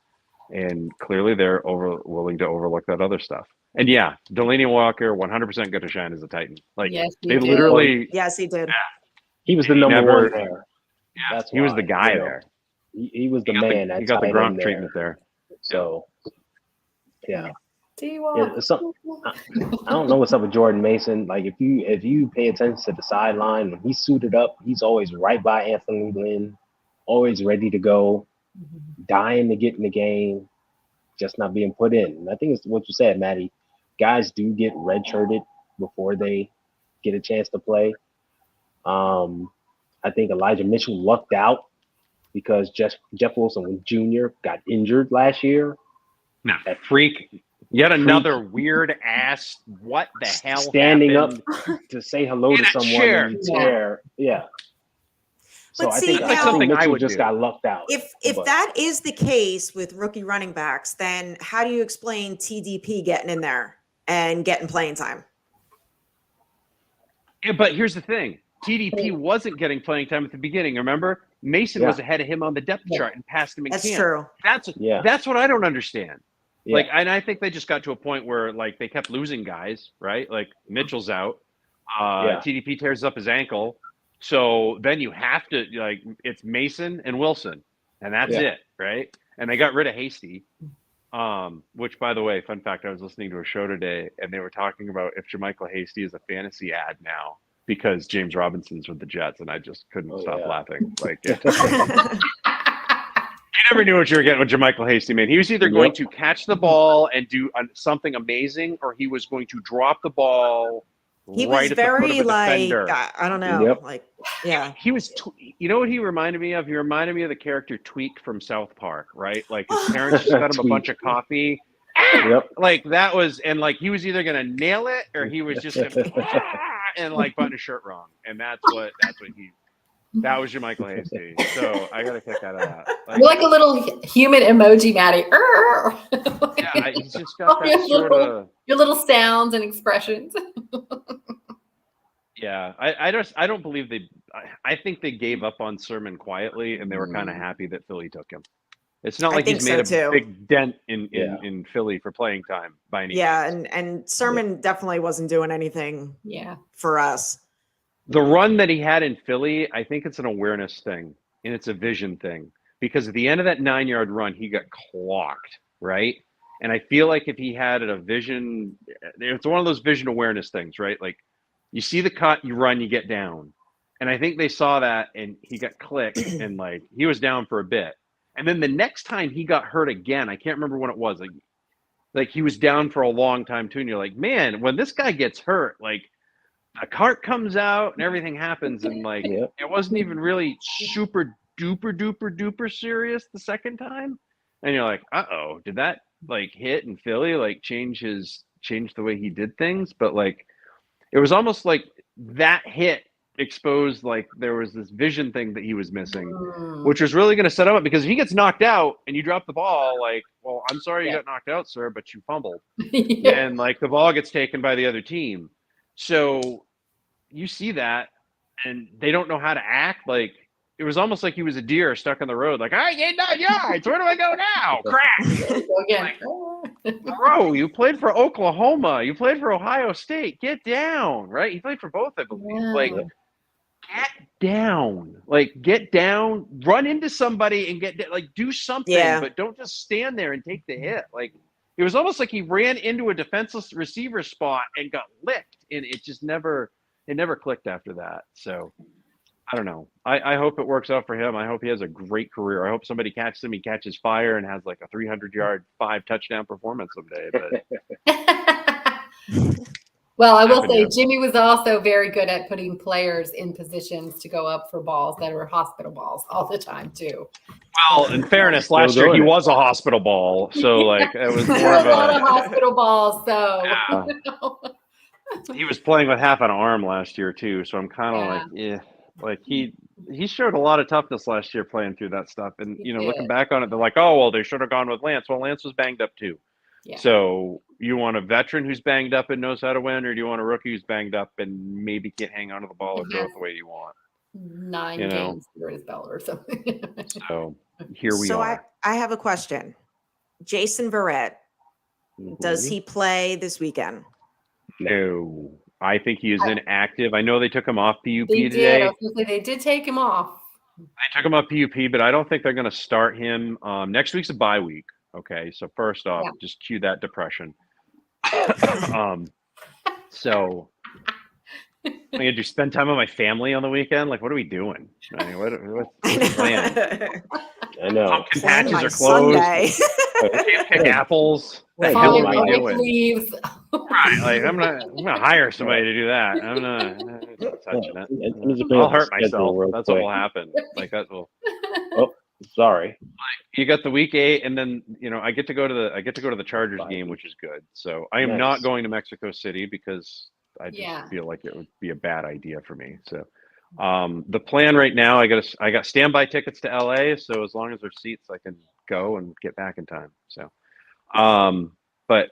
and clearly they're willing to overlook that other stuff. And yeah, Delanie Walker, 100% good to shine as a Titan. Like yes, they literally, yes, he did. He was the number one there. Yeah, that's he was the guy there. He was the man. He got the Gronk treatment there. So, yeah. I don't know what's up with Jordan Mason. Like if you pay attention to the sideline, when he's suited up, he's always right by Anthony Lynn, always ready to go, dying to get in the game, just not being put in. And I think it's what you said, Maddie. Guys do get redshirted before they get a chance to play. I think Elijah Mitchell lucked out because Jeff Wilson Jr. got injured last year. Nah, that freak. Yet another weird ass. What the hell? Standing happened? up to say hello to someone in a chair. Yeah. So But I see, think now- Mitchell just got lucked out. If that is the case with rookie running backs, then how do you explain TDP getting in there and getting playing time? Yeah, but here's the thing. TDP wasn't getting playing time at the beginning. Remember? Mason was ahead of him on the depth chart and passed him in camp. That's true. That's what I don't understand. Yeah. Like, and I think they just got to a point where like they kept losing guys, right? Like Mitchell's out. TDP tears up his ankle. So then you have to it's Mason and Wilson, and that's it, right? And they got rid of Hasty. Which, by the way, fun fact, I was listening to a show today, and they were talking about if JaMychal Hasty is a fantasy ad now because James Robinson's with the Jets, and I just couldn't stop laughing. Like, you never knew what you were getting with JaMychal Hasty, man. He was either going to catch the ball and do something amazing, or he was going to drop the ball. He right was very like, defender. I don't know, like, yeah. He was, you know what he reminded me of? He reminded me of the character Tweak from South Park, right? Like his parents just got him a bunch of coffee. Like that was, and like he was either gonna nail it or he was just gonna and like button his shirt wrong, and that was JaMychal Hasty. So I got a kick out of that. You're like a little human emoji, Maddie. Yeah, he's just got that sort of your little sounds and expressions. Yeah, I don't believe I think they gave up on Sermon quietly, and they were kind of happy that Philly took him. It's not like he's made a big dent in Philly for playing time by any means. And Sermon definitely wasn't doing anything for us. The run that he had in Philly, I think it's an awareness thing, and it's a vision thing. Because at the end of that 9-yard run, he got clocked, right? And I feel like if he had a vision, it's one of those vision awareness things, right? Like you see the cut, you run, you get down. And I think they saw that, and he got clicked, and like he was down for a bit. And then the next time he got hurt again, I can't remember when it was. Like he was down for a long time too. And you're like, man, when this guy gets hurt, like a cart comes out and everything happens, and like it wasn't even really super duper serious the second time. And you're like, uh-oh, did that like hit in Philly like change the way he did things? But like it was almost like that hit exposed like there was this vision thing that he was missing, which was really going to set him up, because if he gets knocked out and you drop the ball, like, well, I'm sorry you got knocked out, sir, but you fumbled. And like the ball gets taken by the other team. So you see that, and they don't know how to act. Like it was almost like he was a deer stuck on the road. Like, I gained 9 yards. Where do I go now? Crack. Again. Bro, you played for Oklahoma. You played for Ohio State. Get down, right? He played for both, I believe. Yeah. Like, get down. Like, get down. Run into somebody and do something. Yeah. But don't just stand there and take the hit. Like, it was almost like he ran into a defenseless receiver spot and got licked, and it just never clicked after that. So I don't know. I hope it works out for him. I hope he has a great career. I hope somebody catches him. He catches fire and has like a 300-yard, 5-touchdown performance someday. But Well, I will say Jimmy was also very good at putting players in positions to go up for balls that were hospital balls all the time too. Well, in fairness, last year he was a hospital ball, so like it was more of a lot of a. hospital balls. So He was playing with half an arm last year too, so I'm kind of like, yeah. Like he showed a lot of toughness last year playing through that stuff, and looking back on it, they're like, oh well, they should have gone with Lance. Well, Lance was banged up too. Yeah. So you want a veteran who's banged up and knows how to win, or do you want a rookie who's banged up and maybe can't hang onto the ball or throw it the way you want? 9 games under his belt or something. So here we So are. I have a question. Jason Verrett, does he play this weekend? No, I think he is inactive. I know they took him off PUP They today. did. I was gonna say they did take him off. They took him off PUP, but I don't think they're going to start him. Next week's a bye week. Okay, so first off, just cue that depression. So I'm going to spend time with my family on the weekend. Like, what are we doing? I mean, what's the plan? I know. Pumpkin patches are closed. Can't pick apples. What the hell am I doing? Leaves. Right, like I'm gonna hire somebody to do that. I'm not touching it. I'll hurt myself. That's what will happen. Like that will. Oh, sorry. You got the week 8, and then I get to go to the Chargers game, which is good. So I am not going to Mexico City because I just feel like it would be a bad idea for me. So the plan right now, I got standby tickets to LA. So as long as there's seats, I can go and get back in time. So, but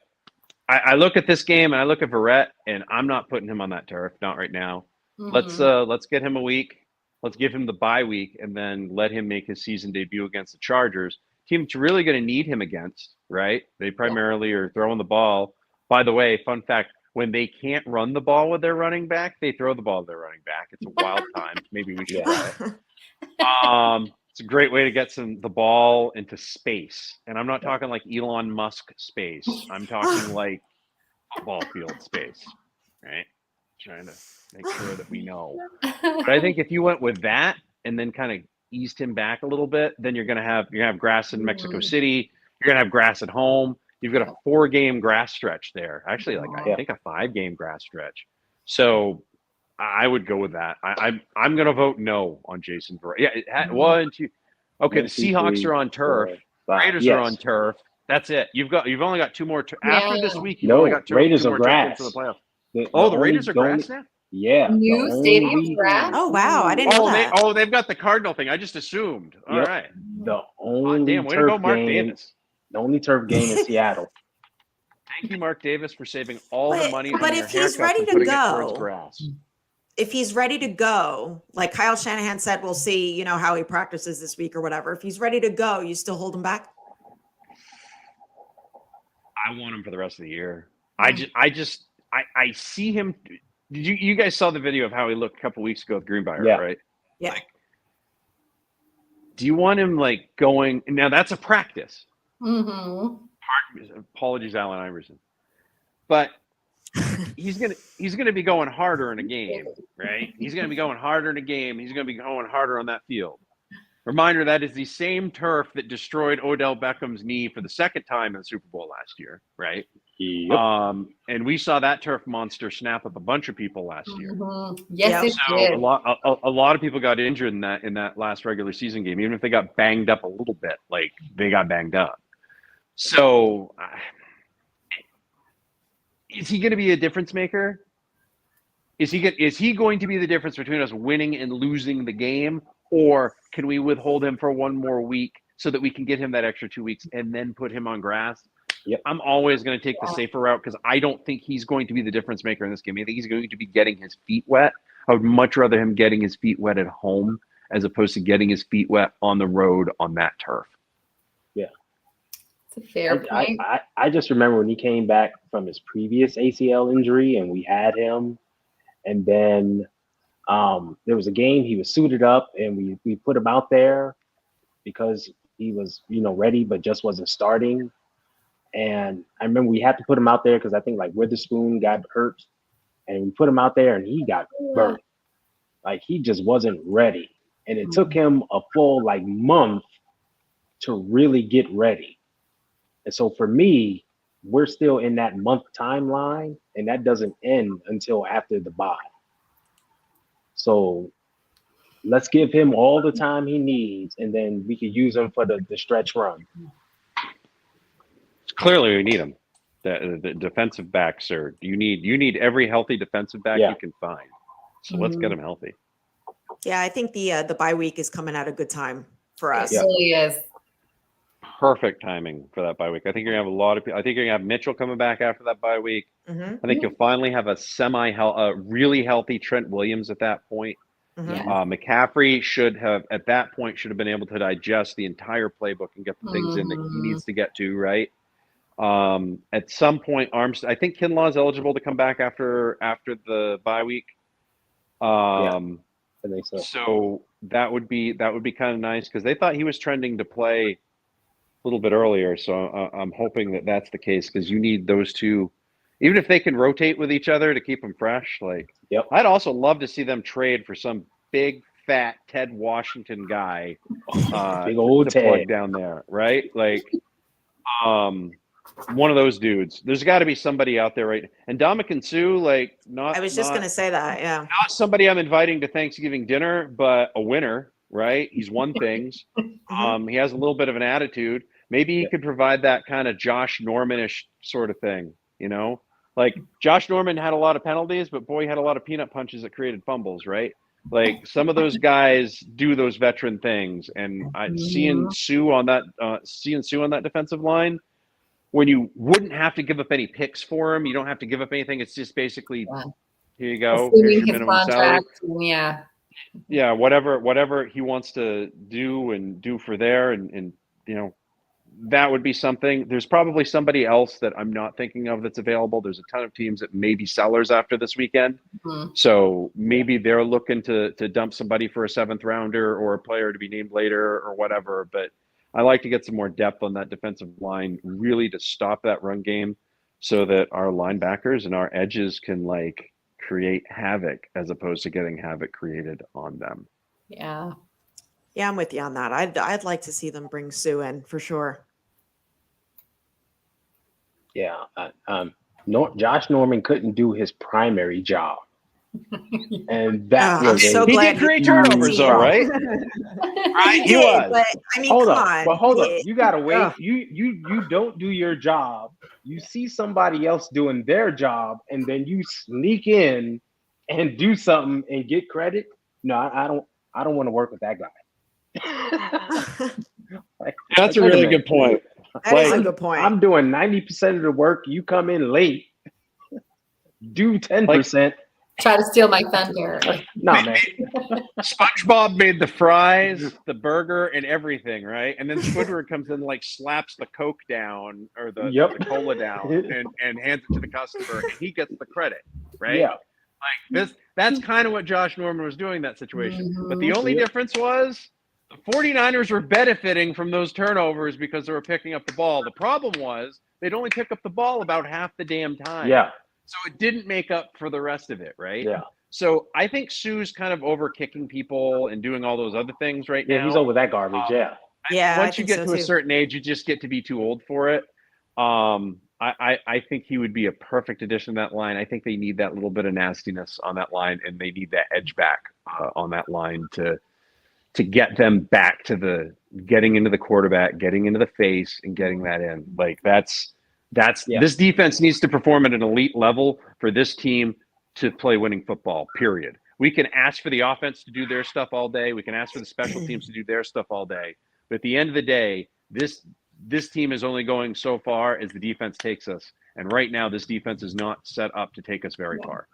I look at this game and I look at Verrett, and I'm not putting him on that turf. Not right now. Mm-hmm. Let's get him a week. Let's give him the bye week, and then let him make his season debut against the Chargers. Team that's really going to need him against, right? They primarily are throwing the ball. By the way, fun fact: when they can't run the ball with their running back, they throw the ball with their running back. It's a wild time. Maybe we should try it. It's a great way to get the ball into space. And I'm not talking like Elon Musk space. I'm talking like football field space, right? Trying to make sure that we know. But I think if you went with that and then kind of eased him back a little bit, then you're gonna have grass in Mexico City. You're gonna have grass at home. You've got a 4-game grass stretch there. Actually, I think a 5-game grass stretch. So I would go with that. I'm going to vote no on Jason Verrett. Yeah, 1, 2. Okay, the Seahawks are on turf. Raiders are on turf. That's it. You've only got 2 more. After this week, you've only got 2 Raiders more grass. For the playoffs. The Raiders are grass now? Yeah. New stadium grass? Oh, wow. I didn't know that. They've got the Cardinal thing. I just assumed. All right. The only way to go, Mark Davis. The only turf game in Seattle. Thank you, Mark Davis, for saving all the money. But if he's ready to go, if he's ready to go, like Kyle Shanahan said, we'll see, how he practices this week or whatever. If he's ready to go, you still hold him back? I want him for the rest of the year. I see him. Did you guys saw the video of how he looked a couple weeks ago with Greenbrier, right? Yeah. Do you want him going now? That's a practice. Mm-hmm. Apologies, Allen Iverson, but he's gonna be going harder in a game, right? He's gonna be going harder in a game. He's gonna be going harder on that field. Reminder: that is the same turf that destroyed Odell Beckham's knee for the 2nd time in the Super Bowl last year, right? Yep. And we saw that turf monster snap up a bunch of people last year. Mm-hmm. Yes, it did. A lot of people got injured in that last regular season game, even if they got banged up a little bit. Like they got banged up. So, is he going to be a difference maker? Is he going to be the difference between us winning and losing the game, or can we withhold him for 1 more week so that we can get him that extra 2 weeks and then put him on grass? Yep. I'm always going to take the safer route because I don't think he's going to be the difference maker in this game. I think he's going to be getting his feet wet. I would much rather him getting his feet wet at home as opposed to getting his feet wet on the road on that turf. It's a fair point. I just remember when he came back from his previous ACL injury and we had him, and then there was a game he was suited up and we put him out there because he was, ready, but just wasn't starting. And I remember we had to put him out there because I think like Witherspoon got hurt, and we put him out there and he got burnt. Like he just wasn't ready. And it took him a full month to really get ready. And so for me, we're still in that month timeline, and that doesn't end until after the bye. So let's give him all the time he needs, and then we can use him for the stretch run. Clearly, we need him. The defensive backs are. You need every healthy defensive back you can find. So let's get him healthy. Yeah, I think the bye week is coming at a good time for us. It really is. Perfect timing for that bye week. I think you're gonna have a lot of people. I think you're gonna have Mitchell coming back after that bye week. Mm-hmm. I think you'll finally have a really healthy Trent Williams at that point. Mm-hmm. Yeah. McCaffrey should have been able to digest the entire playbook and get the things in that he needs to get to, right? At some point, I think Kinlaw's eligible to come back after the bye week. I think so. So that would be kind of nice because they thought he was trending to play a little bit earlier. So I'm hoping that that's the case because you need those two, even if they can rotate with each other to keep them fresh. I'd also love to see them trade for some big fat Ted Washington guy, big old to plug Ted down there, right? One of those dudes. There's got to be somebody out there, right? And Ndamukong Suh, I was just gonna say that, yeah. Not somebody I'm inviting to Thanksgiving dinner, but a winner, right? He's won things. He has a little bit of an attitude. Maybe he could provide that kind of Josh Norman-ish sort of thing, Josh Norman had a lot of penalties, but boy, he had a lot of peanut punches that created fumbles, right? Some of those guys do those veteran things, and seeing Sue on that defensive line, when you wouldn't have to give up any picks for him, you don't have to give up anything. It's just basically, here you go. Here's your minimum salary. Yeah, whatever he wants to do and do for there, and that would be something. There's probably somebody else that I'm not thinking of that's available. There's a ton of teams that may be sellers after this weekend. So maybe they're looking to dump somebody for a 7th rounder or a player to be named later or whatever. But I like to get some more depth on that defensive line, really to stop that run game so that our linebackers and our edges can create havoc as opposed to getting havoc created on them. Yeah. Yeah, I'm with you on that. I'd like to see them bring Sue in for sure. Yeah. Josh Norman couldn't do his primary job. And that was so he glad did create turnovers, though, right? Right, he was. But I mean, hold come up. on. But hold up. You gotta wait. You don't do your job. You see somebody else doing their job, and then you sneak in and do something and get credit. No, I don't want to work with that guy. That's a really good point. That is a good point. I'm doing 90% of the work. You come in late, do 10%. Try to steal my thunder. No, man. SpongeBob made the fries, the burger, and everything, right? And then Squidward comes in, slaps the Coke down or the cola down, and hands it to the customer, and he gets the credit, right? Yeah. That's kind of what Josh Norman was doing in that situation. But the only difference was the 49ers were benefiting from those turnovers because they were picking up the ball. The problem was they'd only pick up the ball about half the damn time. Yeah. So it didn't make up for the rest of it, right? Yeah. So I think Sue's kind of over kicking people and doing all those other things right now. Yeah, he's over that garbage, Yeah. Once you get to a certain age, you just get to be too old for it. I think he would be a perfect addition to that line. I think they need that little bit of nastiness on that line, and they need that edge back on that line to get them back to the getting into the quarterback, getting into the face, and getting that in. This defense needs to perform at an elite level for this team to play winning football, period. We can ask for the offense to do their stuff all day. We can ask for the special teams to do their stuff all day. But at the end of the day, this team is only going so far as the defense takes us. And right now, this defense is not set up to take us very far.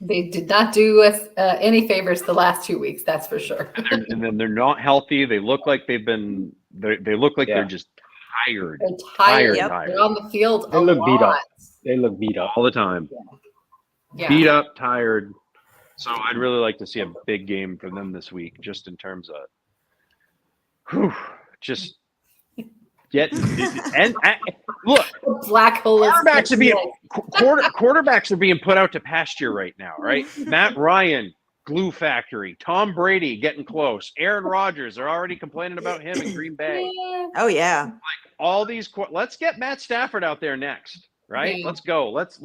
They did not do us any favors the last 2 weeks. That's for sure. And then they're not healthy. They look like they've been. They look like they're just tired. They're tired. Yep. They're on the field. They look beat up. They look beat up all the time. Yeah. Beat up, tired. So I'd really like to see a big game from them this week, just in terms of, just get and look. Black hole. Quarterbacks are being put out to pasture right now, right? Matt Ryan, glue factory. Tom Brady getting close. Aaron Rodgers, they're already complaining about him in Green Bay. Oh yeah. Like all these, let's get Matt Stafford out there next. Right? Yeah. Let's go. Let's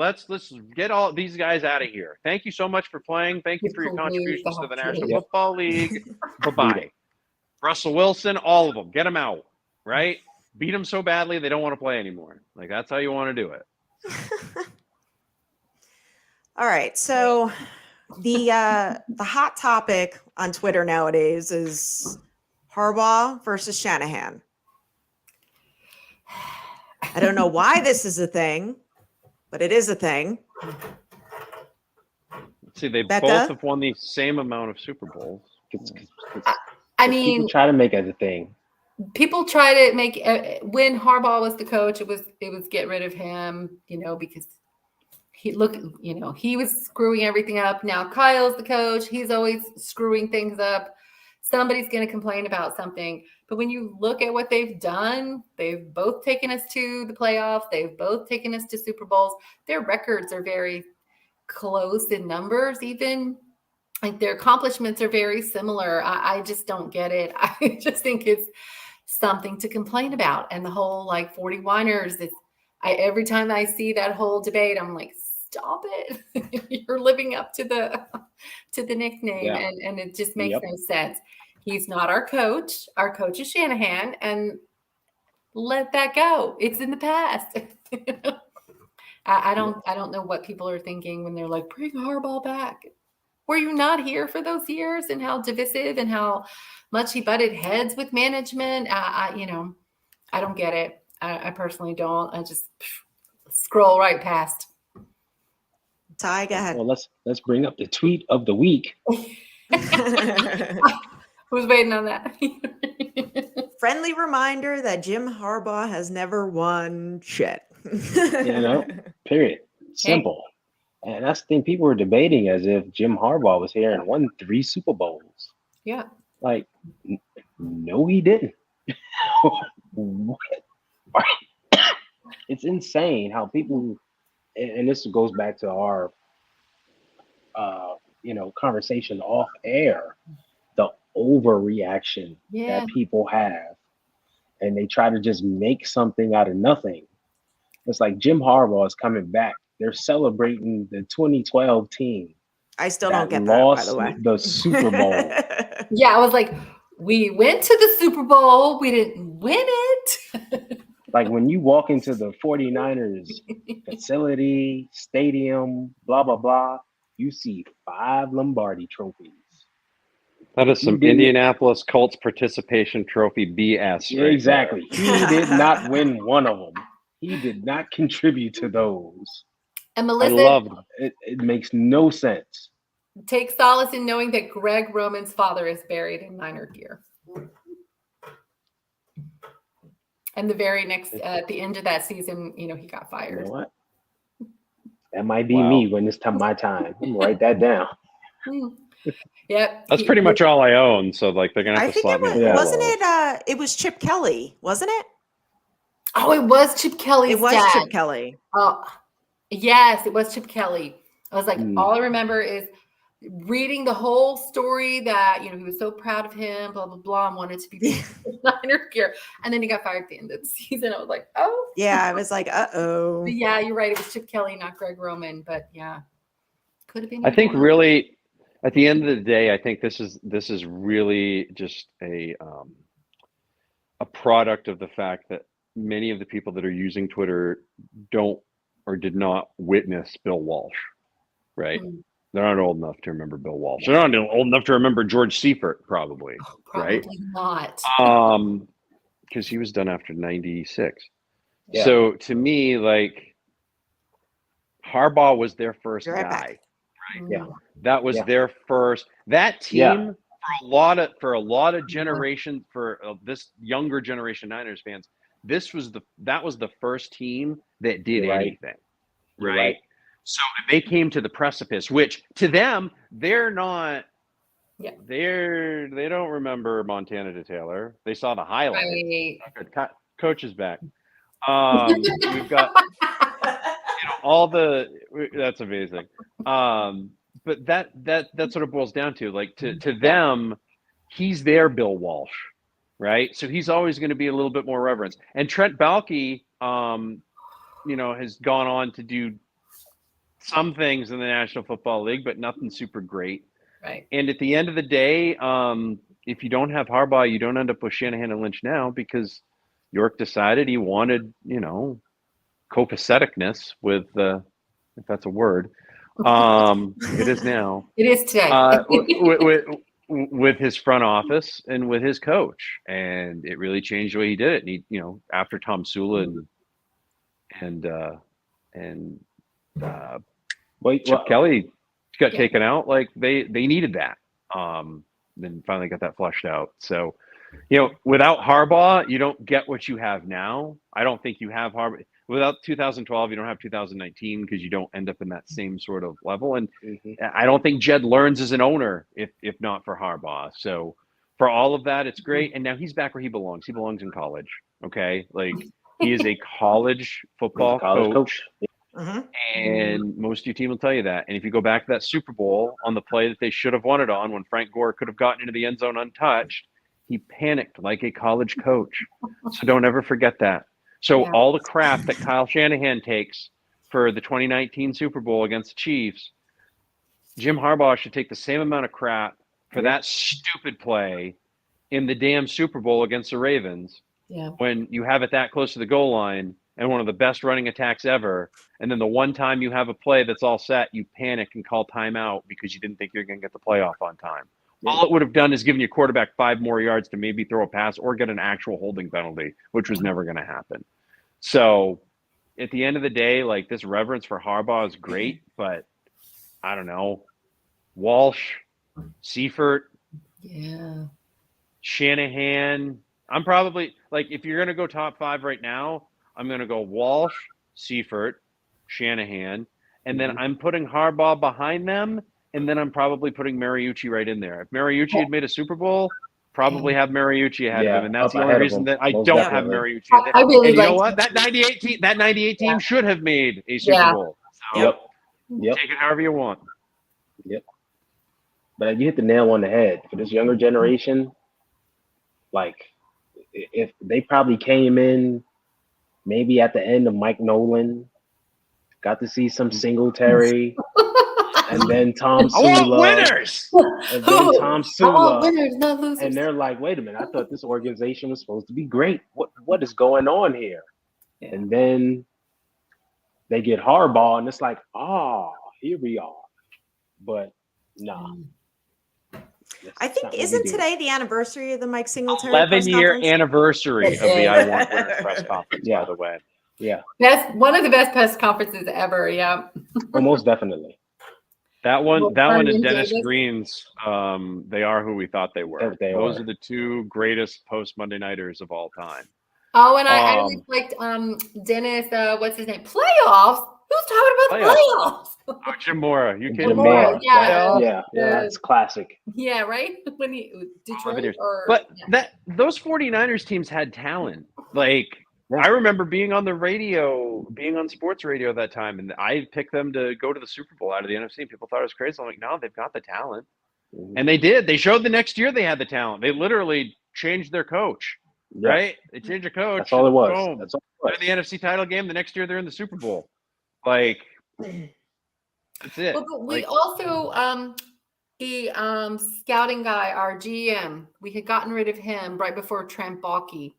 get all these guys out of here. Thank you so much for playing. Thank you for your contributions to the National Football League. Bye-bye. Russell Wilson, all of them. Get them out. Right? Beat them so badly they don't want to play anymore. Like, that's how you want to do it. All right. So the hot topic on Twitter nowadays is Harbaugh versus Shanahan. I don't know why this is a thing, but it is a thing. See, they Becca? both have won the same amount of Super Bowls. I mean, people try to make it a thing. People try to make when Harbaugh was the coach, it was get rid of him, because he was screwing everything up. Now Kyle's the coach; he's always screwing things up. Somebody's going to complain about something. But when you look at what they've done, they've both taken us to the playoffs. They've both taken us to Super Bowls. Their records are very close in numbers, even. Like their accomplishments are very similar. I just don't get it. I just think it's something to complain about. And the whole 40-winers, every time I see that whole debate, I'm like, stop it. You're living up to the nickname. And it just makes no sense. He's not our coach. Our coach is Shanahan, and let that go. It's in the past. I don't know what people are thinking when they're like, bring Harbaugh back. Were you not here for those years and how divisive and how much he butted heads with management? I don't get it. I personally don't. I just scroll right past. Ty, go ahead. Well, let's bring up the tweet of the week. Who's waiting on that? Friendly reminder that Jim Harbaugh has never won shit. Period. Simple. And that's the thing. People were debating as if Jim Harbaugh was here and won 3 Super Bowls. Yeah. Like, no, he didn't. What? It's insane how people, and this goes back to our, conversation off air, the overreaction that people have, and they try to just make something out of nothing. It's like Jim Harbaugh is coming back. They're celebrating the 2012 team. I still don't get that, by the way. The Super Bowl. Yeah, I was like, we went to the Super Bowl. We didn't win it. Like when you walk into the 49ers facility, stadium, blah, blah, blah, you see 5 Lombardi trophies. That is some Indianapolis Colts participation trophy BS. Right exactly. He did not win one of them. He did not contribute to those. And Melissa, I loved it. It makes no sense. Take solace in knowing that Greg Roman's father is buried in Niner gear. And the very next, at the end of that season, he got fired. You know what? That might be me when it's my time. Write that down. Yep. That's pretty much all I own. So they're gonna have to slap me. Wasn't it? It was Chip Kelly, wasn't it? Oh, it was Chip Kelly's It was dad. Chip Kelly. Oh, yes, it was Chip Kelly. I was like, all I remember is reading the whole story that, he was so proud of him, blah, blah, blah, and wanted to be Niner gear. And then he got fired at the end of the season. I was like, oh. Yeah, I was like, uh-oh. But yeah, you're right. It was Chip Kelly, not Greg Roman. But yeah, could have been. I think really, at the end of the day, I think this is really just a product of the fact that many of the people that are using Twitter don't or did not witness Bill Walsh, right? They're not old enough to remember Bill Walsh. They're not old enough to remember George Seifert, probably right? Not. Because he was done after 96. Yeah. So to me, Harbaugh was their first You're right guy, Yeah. That was Yeah. their first. That team Yeah. for a lot of generation for this younger generation Niners fans, that was the first team that did You're right. anything. You're Right? right. So they came to the precipice, which to them, they're not. Yeah. They don't remember Montana to Taylor. They saw the highlight. Right. Good. Coach is back. We've got all the. That's amazing. But that's what it boils down to. Like to them, he's their Bill Walsh, right? So he's always going to be a little bit more reverence. And Trent Baalke, has gone on to do some things in the National Football League, but nothing super great. Right. And at the end of the day, if you don't have Harbaugh, you don't end up with Shanahan and Lynch now because York decided he wanted, copaceticness with, if that's a word, it is now. It is today. With his front office and with his coach, and it really changed the way he did it. And he, after Tom Sula and Chip Kelly got taken out, like they needed that. Then finally got that flushed out. So, without Harbaugh, you don't get what you have now. I don't think you have Harbaugh. Without 2012, you don't have 2019 because you don't end up in that same sort of level. And I don't think Jed learns as an owner if not for Harbaugh. So for all of that, it's great. And now he's back where he belongs. He belongs in college. Okay. Like he is a college football coach. And most of your team will tell you that. And if you go back to that Super Bowl on the play that they should have won it on when Frank Gore could have gotten into the end zone untouched, he panicked like a college coach. So don't ever forget that. So all the crap that Kyle Shanahan takes for the 2019 Super Bowl against the Chiefs, Jim Harbaugh should take the same amount of crap for that stupid play in the damn Super Bowl against the Ravens when you have it that close to the goal line and one of the best running attacks ever. And then the one time you have a play that's all set, you panic and call timeout because you didn't think you're going to get the playoff on time. All it would have done is given your quarterback 5 more yards to maybe throw a pass or get an actual holding penalty, which was never going to happen. So at the end of the day, like this reverence for Harbaugh is great, but I don't know. Walsh, Seifert, Shanahan. I'm probably like, if you're going to go top 5 right now, I'm going to go Walsh, Seifert, Shanahan, and then I'm putting Harbaugh behind them. And then I'm probably putting Mariucci right in there. If Mariucci had made a Super Bowl, probably have Mariucci ahead of him. And that's the only reason that I don't have Mariucci. I really and you know what? That 98 team should have made a Super Bowl. So take it however you want. But you hit the nail on the head. For this younger generation, like if they probably came in maybe at the end of Mike Nolan, got to see some Singletary. And then Tom Sula. I want winners. And then Tom Sula. I want winners, not losers. And they're like, wait a minute, I thought this organization was supposed to be great. What is going on here? And then they get Harbaugh, and it's like, here we are. But nah. I think isn't today the anniversary of the Mike Singletary 11-year anniversary of the I Want Winners press conference, by the way. Yeah. That's one of the best press conferences ever. Yeah. Well, most definitely. That one and Dennis Green's, they are who we thought they were. Those are the 2 greatest post Monday Nighters of all time. Oh, and I always liked Dennis, what's his name? Playoffs? Who's talking about playoffs? Oh, Jim Mora. You kidding Jim me? Mora, Yeah, it's classic. Yeah, right? When Detroit those 49ers teams had talent. Like, I remember being on the radio, being on sports radio at that time, and I picked them to go to the Super Bowl out of the NFC. People thought it was crazy. I'm like, no, they've got the talent. And they did. They showed the next year they had the talent. They literally changed their coach, right? They changed their coach. That's all it was. Boom. That's all it was. They're in the NFC title game. The next year they're in the Super Bowl. Like, that's it. Well, but we also, the scouting guy, our GM, we had gotten rid of him right before Trent Baalke.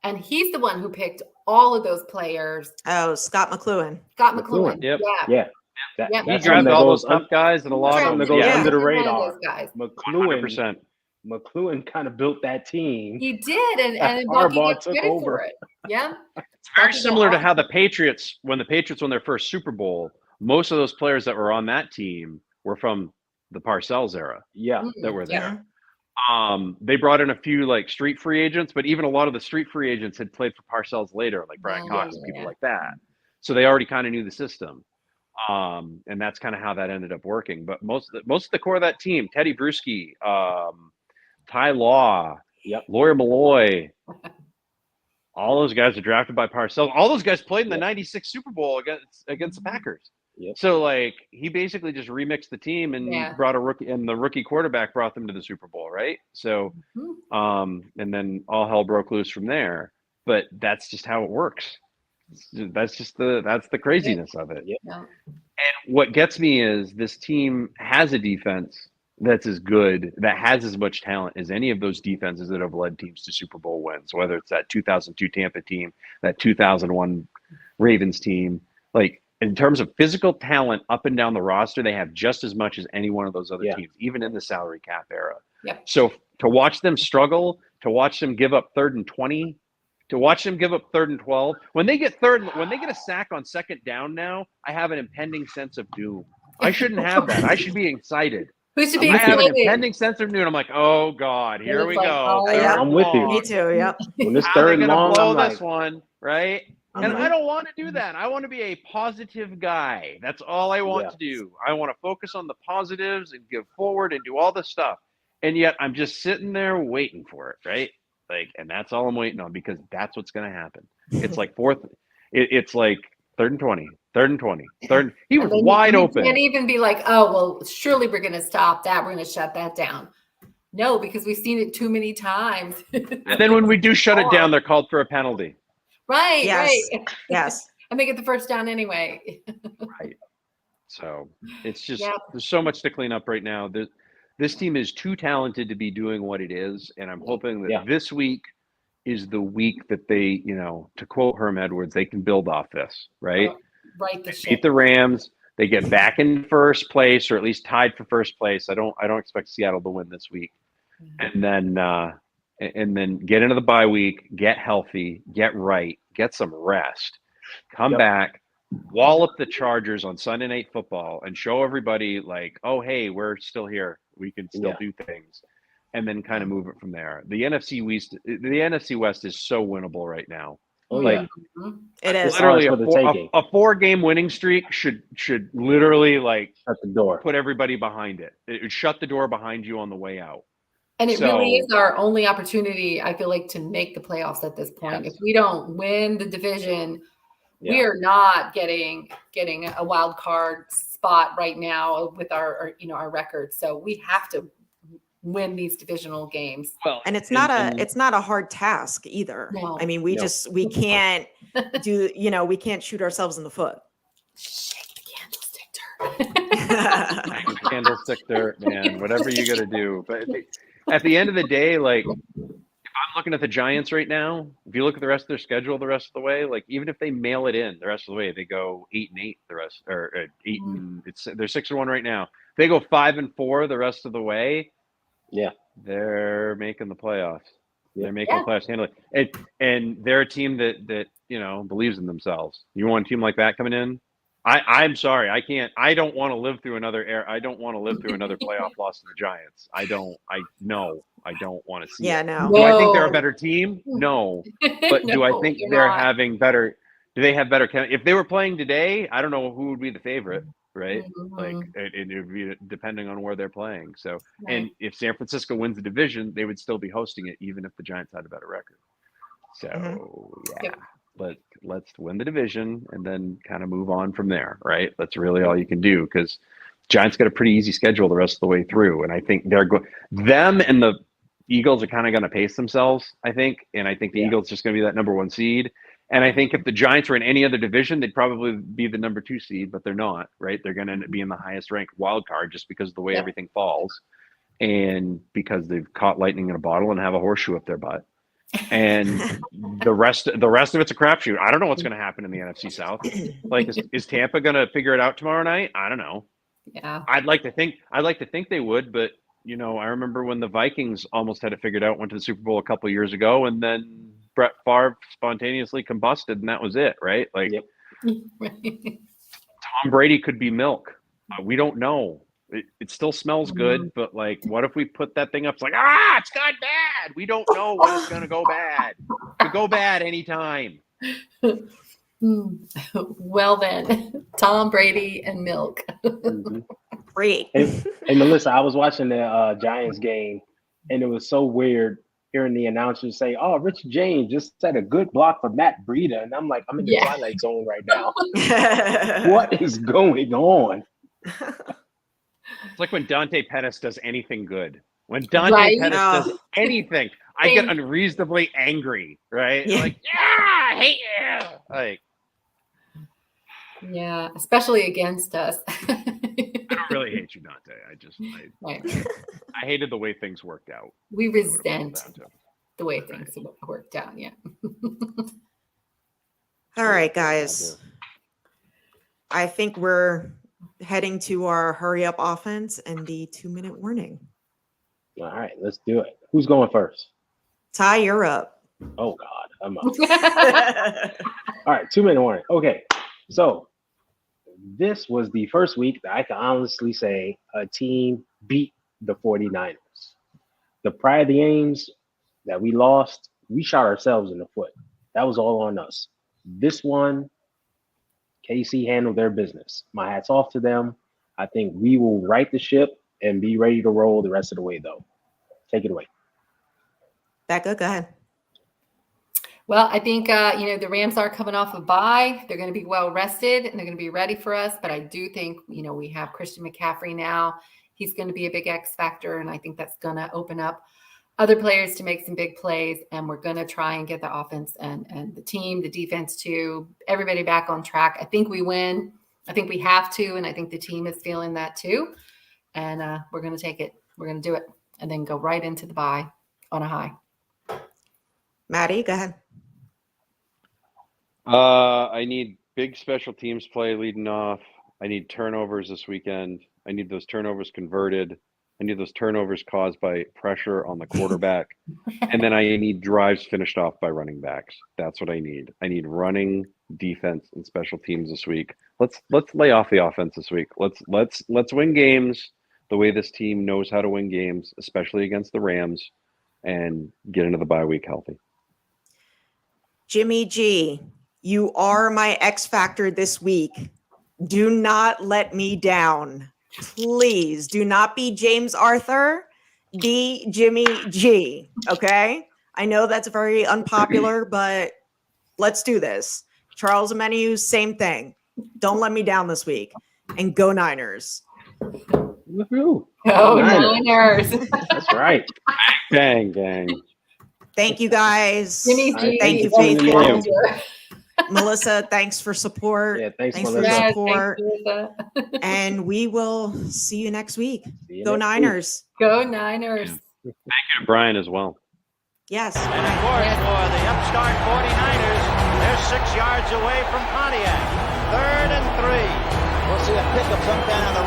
And he's the one who picked all of those players. Oh, Scott McLuhan. Yep. Yeah. He grabbed all those tough guys and a lot of them that goes under the radar. McLuhan. McLuhan kind of built that team. He did, and Harbaugh took over. It. Yeah. It's very similar to how the Patriots, when the Patriots won their first Super Bowl, most of those players that were on that team were from the Parcells era Yeah. that were Yeah. there. They brought in a few like street free agents, but even a lot of the street free agents had played for Parcells later, like Brian Yeah, Cox yeah, and people yeah. like that. So they already kind of knew the system. And that's kind of how that ended up working. But most of the core of that team, Teddy Bruschi, Ty Law, Yep. Lawyer Malloy, all those guys are drafted by Parcells. All those guys played in the '96 Super Bowl against the Packers. Yep. So like he basically just remixed the team and brought a rookie, and the rookie quarterback brought them to the Super Bowl, right? So, and then all hell broke loose from there. But that's just how it works. That's the craziness of it. Yep. Yeah. And what gets me is this team has a defense that's as good, that has as much talent as any of those defenses that have led teams to Super Bowl wins, whether it's that 2002 Tampa team, that 2001 Ravens team. Like, in terms of physical talent up and down the roster, they have just as much as any one of those other teams, even in the salary cap era. Yep. So to watch them struggle, to watch them give up 3rd and 20, to watch them give up 3rd and 12, when they get a sack on 2nd down now, I have an impending sense of doom. I shouldn't have that. I should be excited. Who should be I have an excited? impending sense of doom. I'm like, oh God, here we go. I'm with you. Me too. Yep. When it's How are they third and gonna long, blow I'm this like, one, right? And I don't want to do that. I want to be a positive guy. That's all I want to do. I want to focus on the positives and give forward and do all this stuff. And yet I'm just sitting there waiting for it, right? Like, and that's all I'm waiting on, because that's what's going to happen. It's like it's like 3rd and 20, 3rd and 20, 3rd. He was wide open. You can't even be like, oh, well, surely we're going to stop that. We're going to shut that down. No, because we've seen it too many times. And then when we do shut it down, they're called for a penalty. Right. Yes. Right. Yes. And they get the first down anyway. Right. So it's just, there's so much to clean up right now. This team is too talented to be doing what it is. And I'm hoping that this week is the week that they, to quote Herm Edwards, they can build off this, right? Right. Beat the Rams. They get back in first place, or at least tied for first place. I don't expect Seattle to win this week. And then get into the bye week, get healthy, get right, get some rest, come back, wallop the Chargers on Sunday Night Football, and show everybody like, oh, hey, we're still here. We can still do things, and then kind of move it from there. The NFC West is so winnable right now. Oh, like, it is literally a 4-game winning streak should literally like shut the door, put everybody behind it. It would shut the door behind you on the way out. And it really is our only opportunity, I feel like, to make the playoffs at this point. If we don't win the division, we are not getting a wild card spot right now with our record. So we have to win these divisional games. Well, and it's not a hard task either. No. I mean, we can't do, we can't shoot ourselves in the foot. Shake the candlestick Candlestick dirt, man. Whatever you got to do, but at the end of the day, like, if I'm looking at the Giants right now, if you look at the rest of their schedule the rest of the way, like, even if they mail it in the rest of the way, they go 8-8 the rest, or 8 and they're 6-1 right now. If they go 5-4 the rest of the way, they're making the playoffs. They're making the playoffs handily. And they're a team that believes in themselves. You want a team like that coming in? I'm sorry, I don't want to live through another I don't want to live through another playoff loss to the Giants. I don't want to see it. No. Do I think they're a better team? No. But do I think they're having better, do they have better, if they were playing today, I don't know who would be the favorite, right? Like, it would be depending on where they're playing. So, and if San Francisco wins the division, they would still be hosting it, even if the Giants had a better record. So, let's win the division and then kind of move on from there, right? That's really all you can do, because Giants got a pretty easy schedule the rest of the way through, and I think them and the Eagles are kind of going to pace themselves, I think, and I think the Eagles just going to be that number 1 seed. And I think if the Giants were in any other division, they'd probably be the number 2 seed, but they're not, right? They're going to end up being the highest ranked wild card just because of the way everything falls, and because they've caught lightning in a bottle and have a horseshoe up their butt. And the rest of it's a crapshoot. I don't know what's going to happen in the NFC South. Like, is Tampa going to figure it out tomorrow night? I don't know. Yeah, I'd like to think they would, but I remember when the Vikings almost had it figured out, went to the Super Bowl a couple of years ago, and then Brett Favre spontaneously combusted, and that was it, right? Like, Tom Brady could be milk. We don't know. It still smells good, but like, what if we put that thing up? It's like, it's gone bad. We don't know when it's gonna go bad. It could go bad anytime. Well then, Tom Brady and milk. Great. Hey, Melissa, I was watching the Giants game, and it was so weird hearing the announcers say, "Oh, Richard James just set a good block for Matt Breida," and I'm like, I'm in the Twilight Zone right now. What is going on? It's like when Dante Pettis does anything good. When Dante Pettis does anything, I get unreasonably angry, right? Yeah. Like, I hate you. Like, yeah, especially against us. I don't really hate you, Dante. I hated the way things worked out. We resent the way things worked out. Yeah. All right, guys. I think we're heading to our hurry up offense and the 2-minute warning. All right, let's do it. Who's going first? Ty, you're up. Oh God, I'm up. All right, 2-minute warning. Okay, so this was the first week that I can honestly say a team beat the 49ers. The prior to the games that we lost, we shot ourselves in the foot. That was all on us. This one, KC handled their business. My hat's off to them. I think we will right the ship and be ready to roll the rest of the way, though. Take it away. Becca, go ahead. Well, I think, the Rams are coming off a bye. They're going to be well rested and they're going to be ready for us. But I do think, we have Christian McCaffrey now. He's going to be a big X factor. And I think that's going to open up other players to make some big plays. And we're going to try and get the offense and the team, the defense too, everybody back on track. I think we win. I think we have to. And I think the team is feeling that too. And we're going to take it. We're going to do it and then go right into the bye on a high. Maddie, go ahead. I need big special teams play leading off. I need turnovers this weekend. I need those turnovers converted. I need those turnovers caused by pressure on the quarterback. And then I need drives finished off by running backs. That's what I need. I need running, defense, and special teams this week. Let's lay off the offense this week. Let's win games the way this team knows how to win games, especially against the Rams, and get into the bye week healthy. Jimmy G, you are my X factor this week. Do not let me down. Please do not be James Arthur. Be Jimmy G. Okay? I know that's very unpopular, but let's do this. Charles Omenihu, same thing. Don't let me down this week. And go Niners. Woohoo. Go Niners. That's right. Gang, gang. Thank you, guys. Jimmy G. Thank you, Faithful. Melissa, thanks for support. Yeah, thanks for Melissa. support. Thanks, and we will see you next week. Go Niners. Go Niners. Thank you to Brian as well. Yes. And of course, for the upstart 49ers, they're 6 yards away from Pontiac. 3rd and 3. We'll see a pickup sometime on the